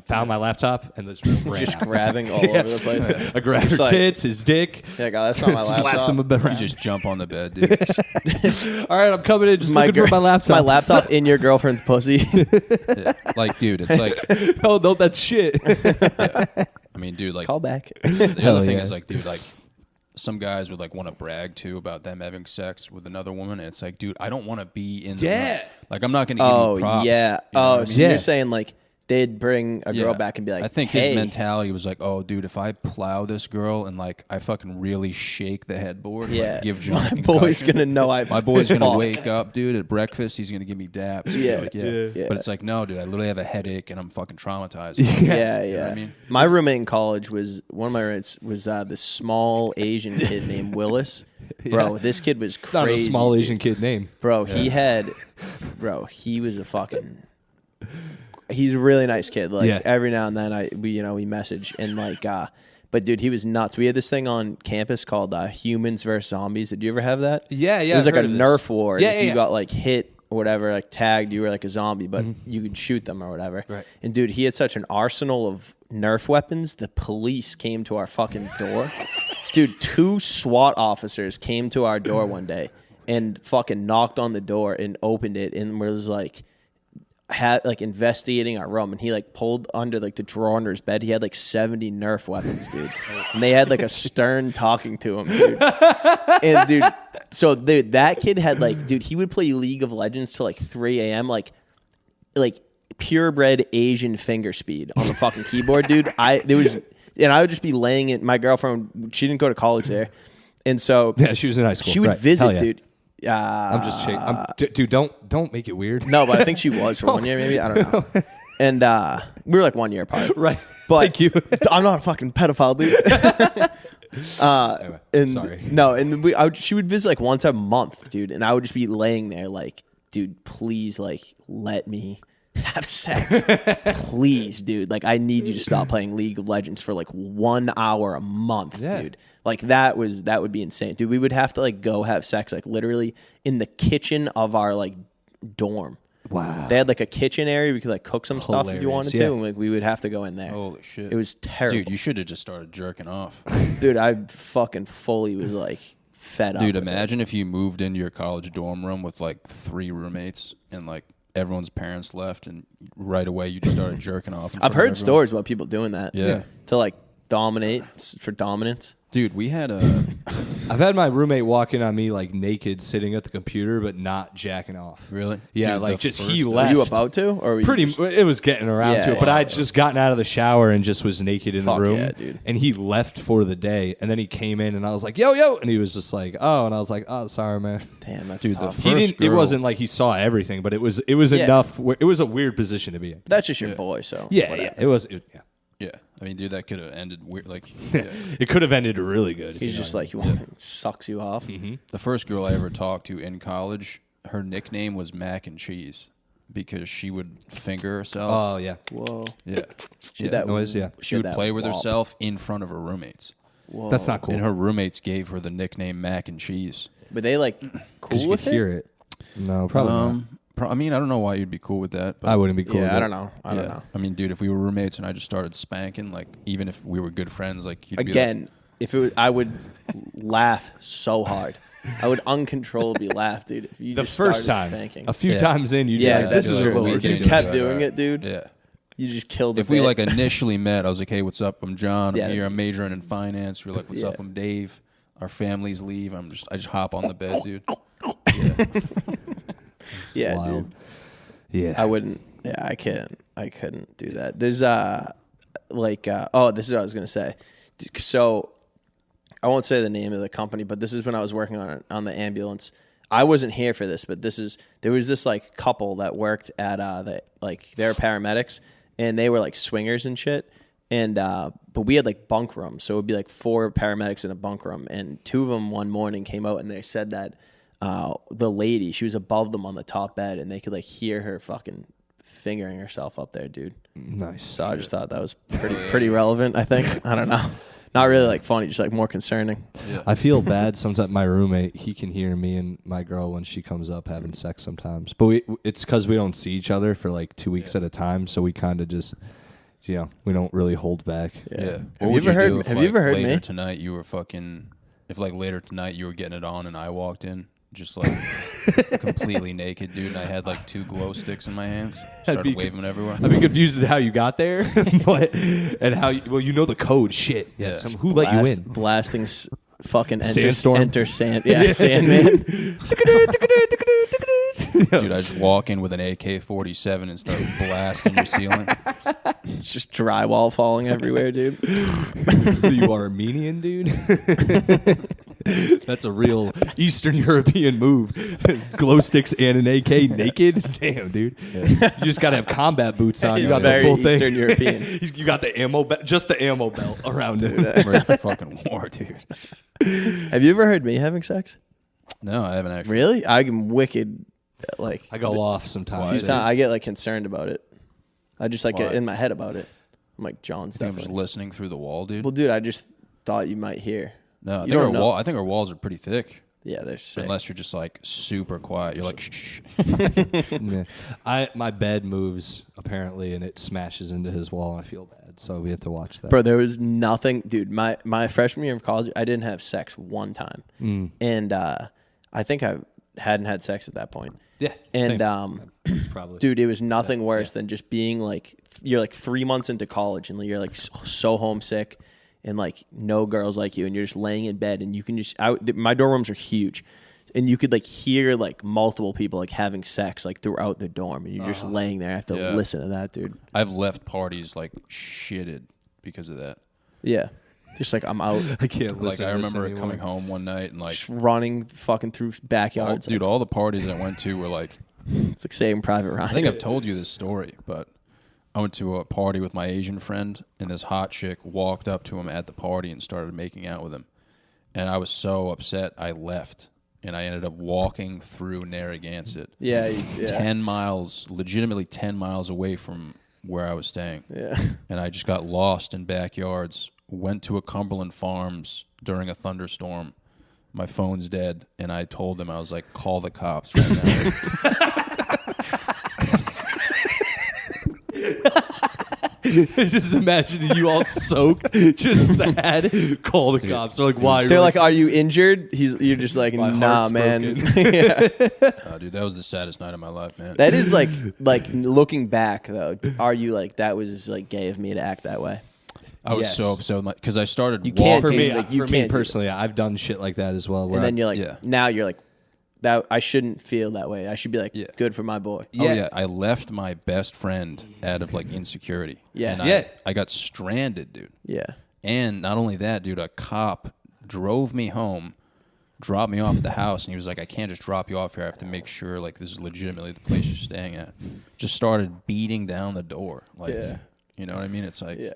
found my laptop, and just grabbing all over the place. I grabbed her tits, his dick. Yeah, God, that's not my laptop. Slaps him around. You just jump on the bed, dude. All right, I'm coming in. Just looking for my laptop. My laptop in your girlfriend's pussy. Dude, it's like... Oh, no, that's shit. I mean, dude, call back. The other thing is, dude, some guys would want to brag too about them having sex with another woman, and it's like, dude, I don't want to be in the room. I'm not going to give you props. Yeah. You know so you're saying they'd bring a girl back and be like, I think hey. his mentality was like, oh, dude, if I plow this girl and I fucking really shake the headboard, give John my boy's gonna know my boy's gonna wake up, dude, at breakfast. He's gonna give me daps. Yeah. But it's like, no, dude, I literally have a headache and I'm fucking traumatized. Yeah. You know what I mean, my roommate in college one of my roommates was this small Asian kid named Willis. Bro, this kid was crazy. Not a small Asian kid name, bro. He was a fucking. He's a really nice kid. Every now and then we message and but dude, he was nuts. We had this thing on campus called Humans versus Zombies. Did you ever have that? Yeah. It was a Nerf war. Yeah, if you got hit or whatever, tagged, you were a zombie, but you could shoot them or whatever. Right. And dude, he had such an arsenal of Nerf weapons. The police came to our fucking door. Dude, 2 SWAT officers came to our door one day and fucking knocked on the door and opened it and was investigating our room, and he pulled under the drawer under his bed. He had 70 Nerf weapons, dude. And they had a stern talking to him, dude. And dude, so that kid had dude, he would play League of Legends till 3 a.m. like purebred Asian finger speed on the fucking keyboard, dude. And I would just be laying it. My girlfriend, she didn't go to college there. And so Yeah, she was in high school. she would Right. visit, Hell yeah. dude. I'm just shaking. Dude, don't make it weird. No, but I think she was for 1 year, maybe. I don't know. And we were like 1 year apart. Right. But Thank you. I'm not a fucking pedophile, dude. Anyway, And sorry. No, and she would visit like once a month, dude. And I would just be laying there like, dude, please, like, let me have sex. Please, dude. Like, I need you to stop playing League of Legends for like 1 hour a month, dude. Like, that would be insane. Dude, we would have to like go have sex like literally in the kitchen of our like dorm. Wow. They had like a kitchen area we could like cook some stuff if you wanted Hilarious, to, and like we would have to go in there. Holy shit. It was terrible. Dude, you should have just started jerking off. Dude, I fucking fully was like fed up. Dude, with imagine if you moved into your college dorm room with like 3 roommates and like everyone's parents left and right away you just started jerking off. I've heard stories about people doing that. Yeah. To like dominate for dominance. Dude, we had a... I've had my roommate walk in on me like naked, sitting at the computer, but not jacking off. Really? Yeah, Dude, like the just first he day- left. Were you about to? Or were you Pretty, just- it was getting around Yeah, to it, but yeah. I'd just gotten out of the shower and just was naked in Fuck the room. yeah, dude. And he left for the day, and then he came in, and I was like, "Yo," and he was just like, "Oh," and I was like, "Oh, sorry, man." Damn, that's Dude, the tough. first He didn't. It girl- wasn't like he saw everything, but it was Yeah. enough. It was a weird position to be in. That's just your boy, so Yeah, whatever. yeah. It was. Yeah. Yeah. I mean, dude, that could have ended weird. Like, It could have ended really good. if He's you know just what I like he sucks you off. the first girl I ever talked to in college, her nickname was Mac and Cheese because she would finger herself. mean. Oh yeah. Whoa. Yeah. She Yeah. that Noise, yeah. She would that play with wop. herself in front of her roommates. Whoa. That's not cool. And her roommates gave her the nickname Mac and Cheese. Were they like 'Cause cool you with could it? hear it. No, probably not. I mean, I don't know why you'd be cool with that. But I wouldn't be cool. Yeah, with I it. don't know. I don't know. I mean, dude, if we were roommates and I just started spanking, like, even if we were good friends, like, you'd Again, if it was, I would laugh so hard. I would uncontrollably laugh, dude. If you The just first started time, spanking. a few Yeah. times in, you'd Yeah, be like, that's "This is a true. little If you ridiculous." kept Right, doing right. it, dude, be like, you just killed if the we, bit. like, initially met, I was like, hey, what's up? I'm John. Yeah. I'm here. I'm majoring in finance. You're like, what's Yeah. up? I'm Dave. Our families leave. I just hop on the bed, dude. yeah, wild. dude. Yeah. I wouldn't. Yeah, I couldn't do that. There's oh, this is what I was gonna say. So I won't say the name of the company, but this is when I was working on the ambulance. I wasn't here for this, but there was this like couple that worked at they're paramedics and they were like swingers and shit. And but we had like bunk rooms, so it would be like 4 paramedics in a bunk room, and 2 of them one morning came out and they said that the lady, she was above them on the top bed, and they could like hear her fucking fingering herself up there, dude. Nice. So I just thought that was pretty relevant. I think I don't know, not really like funny, just like more concerning. Yeah. I feel bad sometimes. My roommate, he can hear me and my girl when she comes up having sex sometimes. But it's because we don't see each other for like 2 weeks at a time, so we kind of just, we don't really hold back. Yeah. Have you ever heard? Have you ever heard later me? tonight you were fucking... If, like, later tonight you were getting it on and I walked in, just, like, completely naked, dude, and I had, like, 2 glow sticks in my hands. Started be- waving everywhere. I'd be confused at how you got there, and how you know the code. Shit. Yeah. Who let you in? Blasting fucking Sandstorm? enter sand. Yeah, Sandman. Dude, I just walk in with an AK-47 and start blasting your ceiling. It's just drywall falling everywhere, dude. You are Armenian, dude. That's a real Eastern European move. Glow sticks and an AK naked. Damn, dude. You just gotta have combat boots on. You He's got very the full thing. Eastern European. You got the ammo, just the ammo belt around him. I'm ready for fucking war, dude. Have you ever heard me having sex? No, I haven't actually. Really? I'm wicked. Like I go off a sometimes. few times, I get like concerned about it. I just like get Why? in my head about it. I'm like, John's I think I'm just definitely. listening through the wall, dude. Well, dude, I just thought you might hear. No, I You think, don't know. I think our walls are pretty thick. Yeah, they're sick. Unless you're just like super quiet. You're like, shh. Yeah. My bed moves apparently, and it smashes into his wall. And I feel bad, so we have to watch that. Bro, there was nothing, dude. My freshman year of college, I didn't have sex one time, and I think I hadn't had sex at that point. Yeah, and same. Probably, dude, it was nothing worse than just being like, you're like 3 months into college, and you're like so homesick, and like no girls like you, and you're just laying in bed, and you can just my dorm rooms are huge. And you could like hear like multiple people like having sex like throughout the dorm, and you're just laying there. I have to listen to that, dude. I've left parties like shitted because of that. Yeah, Just like I'm out. I can't listen. Like I to this remember anymore. coming home one night and like, Just running fucking through backyards. dude, all the parties I went to were like, It's like Saving Private Ryan. I think I've told you this story, but I went to a party with my Asian friend, and this hot chick walked up to him at the party and started making out with him. And I was so upset, I left. And I ended up walking through Narragansett. Yeah. 10 miles, legitimately 10 miles away from where I was staying. Yeah. And I just got lost in backyards, went to a Cumberland Farms during a thunderstorm. My phone's dead, and I told them, I was like, call the cops right now. Just imagine you all soaked, just sad. Call the cops. They're like, why? They're like, are you injured? You're just like, My nah, heart's man. broken. Oh, dude, that was the saddest night of my life, man. That is like looking back though. Are you like that was like gay of me to act that way? I was Yes. so upset because I started You can't for walking. me, like, you for me can't do personally, I've done shit like that as well. Where And then you're like, Yeah. now you're like, that I shouldn't feel that way. I should be like, Yeah. good for my boy. Oh yeah, I left my best friend out of like insecurity. Yeah. and Yeah. I got stranded, dude. Yeah. And not only that, dude, a cop drove me home, dropped me off at the house, and he was like, I can't just drop you off here. I have to make sure like this is legitimately the place you're staying at. Just started beating down the door. Like, Yeah. you know what I mean? It's like, Yeah.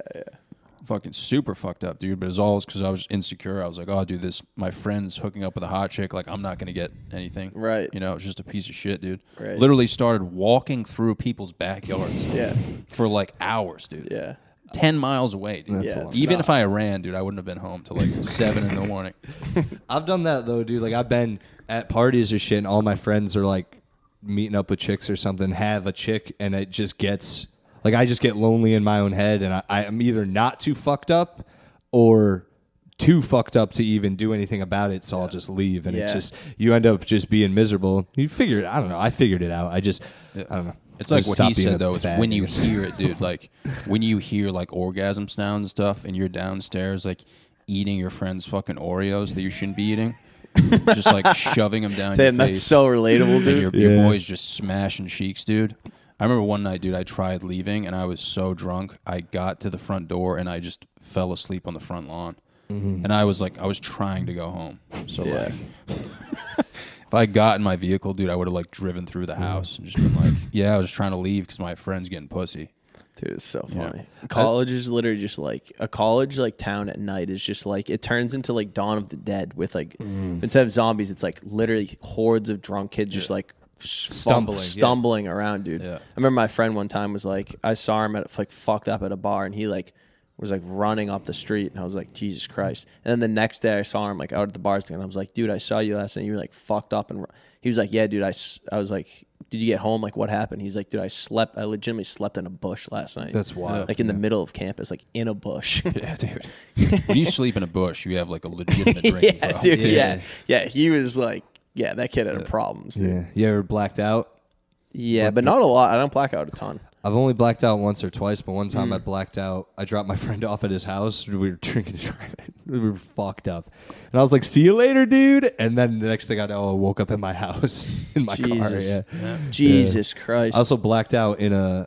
fucking super fucked up, dude. But it was always because I was insecure. I was like, oh, dude, my friend's hooking up with a hot chick. Like, I'm not going to get anything. Right. You know, it's just a piece of shit, dude. Right. Literally started walking through people's backyards Yeah. for like hours, dude. Yeah. 10 miles away, dude. That's a lot. Even if I ran, dude, I wouldn't have been home till like 7 in the morning. I've done that though, dude. Like I've been at parties or shit, and all my friends are like meeting up with chicks or something, have a chick, and it just gets like I just get lonely in my own head, and I'm either not too fucked up or too fucked up to even do anything about it, so I'll just leave, and it's just you end up just being miserable. You figure it. I don't know. I figured it out. I don't know. It's like what Stop he being a said, though. It's fag, when I you guess. hear it, dude. Like, when you hear, like, orgasm sounds and stuff, and you're downstairs, like, eating your friend's fucking Oreos that you shouldn't be eating. Just, like, shoving them down Damn, your that's face. so relatable, And dude. your boy's just smashing cheeks, dude. I remember one night, dude, I tried leaving, and I was so drunk. I got to the front door, and I just fell asleep on the front lawn. Mm-hmm. And I was trying to go home. So, Yeah. like... If I got in my vehicle, dude, I would have like driven through the house and just been like, "Yeah, I was just trying to leave because my friend's getting pussy." Dude, it's so Yeah. funny. College is literally just like a college like town at night is just like it turns into like Dawn of the Dead with like instead of zombies, it's like literally hordes of drunk kids just like stumbling around, dude. Yeah. I remember my friend one time was like, I saw him at like fucked up at a bar, and he like was like running up the street, and I was like, Jesus Christ. And then the next day I saw him like out at the bars, and I was like, dude, I saw you last night. You were like fucked up, and he was like, yeah, dude. I was like, did you get home? Like, what happened? He's like, dude, I legitimately slept in a bush last night. That's wild. Like in the middle of campus, like in a bush. Yeah, dude. When you sleep in a bush, you have like a legitimate drinking Yeah, problem. dude. Yeah. Yeah. He was like, yeah, that kid had problems, dude. Yeah. You ever blacked out? Yeah, but not a lot. I don't black out a ton. I've only blacked out once or twice, but one time I blacked out. I dropped my friend off at his house. We were drinking, we were fucked up, and I was like, "See you later, dude." And then the next thing I know, I woke up in my house in my car. Jesus. Yeah. Jesus Christ. I also blacked out in a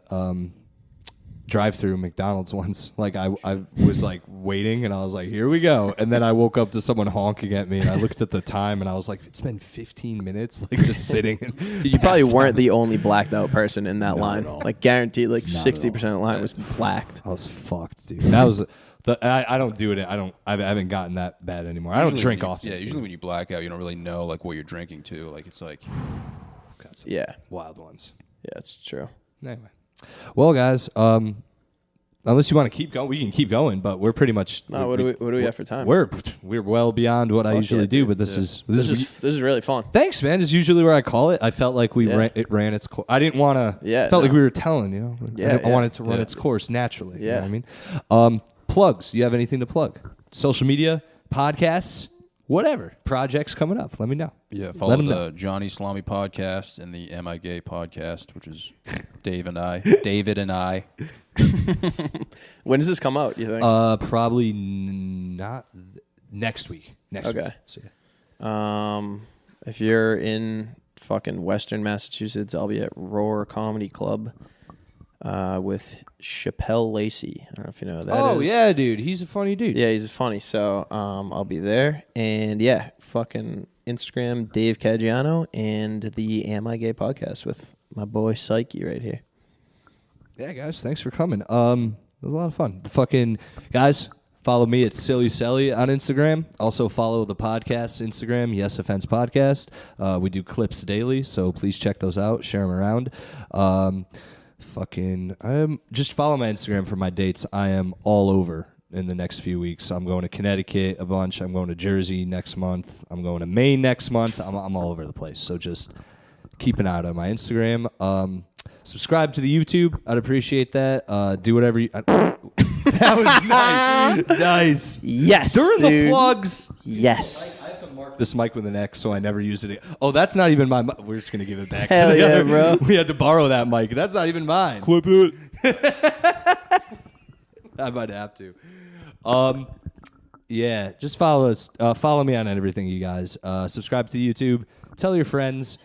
drive-through McDonald's once. Like I was like waiting, and I was like, "Here we go." And then I woke up to someone honking at me, and I looked at the time, and I was like, "It's been 15 minutes, like just sitting." And Dude, you probably weren't the only blacked out person in that line. at all. Like guaranteed, like Not at 60% of the line was blacked. I was fucked, dude. That was I don't do it. I haven't gotten that bad anymore. I don't Usually drink when you- often. Yeah, usually when you black out, you don't really know like what you're drinking to. Like it's like Got some Yeah. wild ones. Yeah, that's true. Anyway, well, guys, unless you want to keep going, we can keep going. But we're pretty much No, what do we have for time? We're well beyond what I Fuck usually yeah, do. dude. But this This is is really fun. thanks, man. It's usually where I call it. I felt like it ran its course. I didn't want to. Yeah, felt like no. we were telling, you know. Yeah, I wanted it to run Yeah. its course naturally. You know Yeah. what I mean, plugs. You have anything to plug? Social media, podcasts, whatever. Projects coming up. Let me know. yeah, follow Let 'em the Johnny Salami podcast and the Am I Gay podcast, which is David and I. When does this come out, you think? Probably not next week. Next Okay. week. So, yeah. If you're in fucking Western Massachusetts, I'll be at Roar Comedy Club with Chappelle Lacey. I don't know if you know who that is. Oh yeah, dude, he's a funny dude. Yeah, he's funny. So I'll be there. And yeah, fucking Instagram, Dave Caggiano, and the Am I Gay podcast with my boy Sikie right here. Yeah, guys, thanks for coming. It was a lot of fun. The fucking guys, follow me at Silly Selly on Instagram. Also follow the podcast Instagram, Yes Offense Podcast. We do clips daily, so please check those out. Share them around. Just follow my Instagram for my dates. I am all over in the next few weeks. I'm going to Connecticut a bunch. I'm going to Jersey next month. I'm going to Maine next month. I'm all over the place. So just keep an eye out on my Instagram. Subscribe to the YouTube. I'd appreciate that. Do whatever you... That was nice. Nice. Yes, During dude. the plugs. Yes. I have to mark this mic with an X so I never use it. Oh, that's not even my mic. We're just going to give it back Hell to the yeah, other. bro. We had to borrow that mic. That's not even mine. Clip it. I might have to. Yeah, just follow us. Follow me on everything, you guys. Subscribe to YouTube. Tell your friends.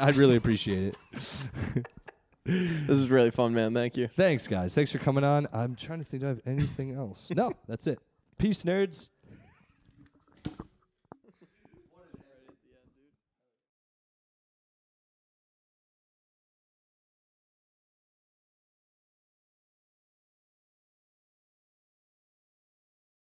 I'd really appreciate it. This is really fun, man. Thank you. Thanks, guys. Thanks for coming on. I'm trying to think. Do I have anything else? No, that's it. Peace, nerds.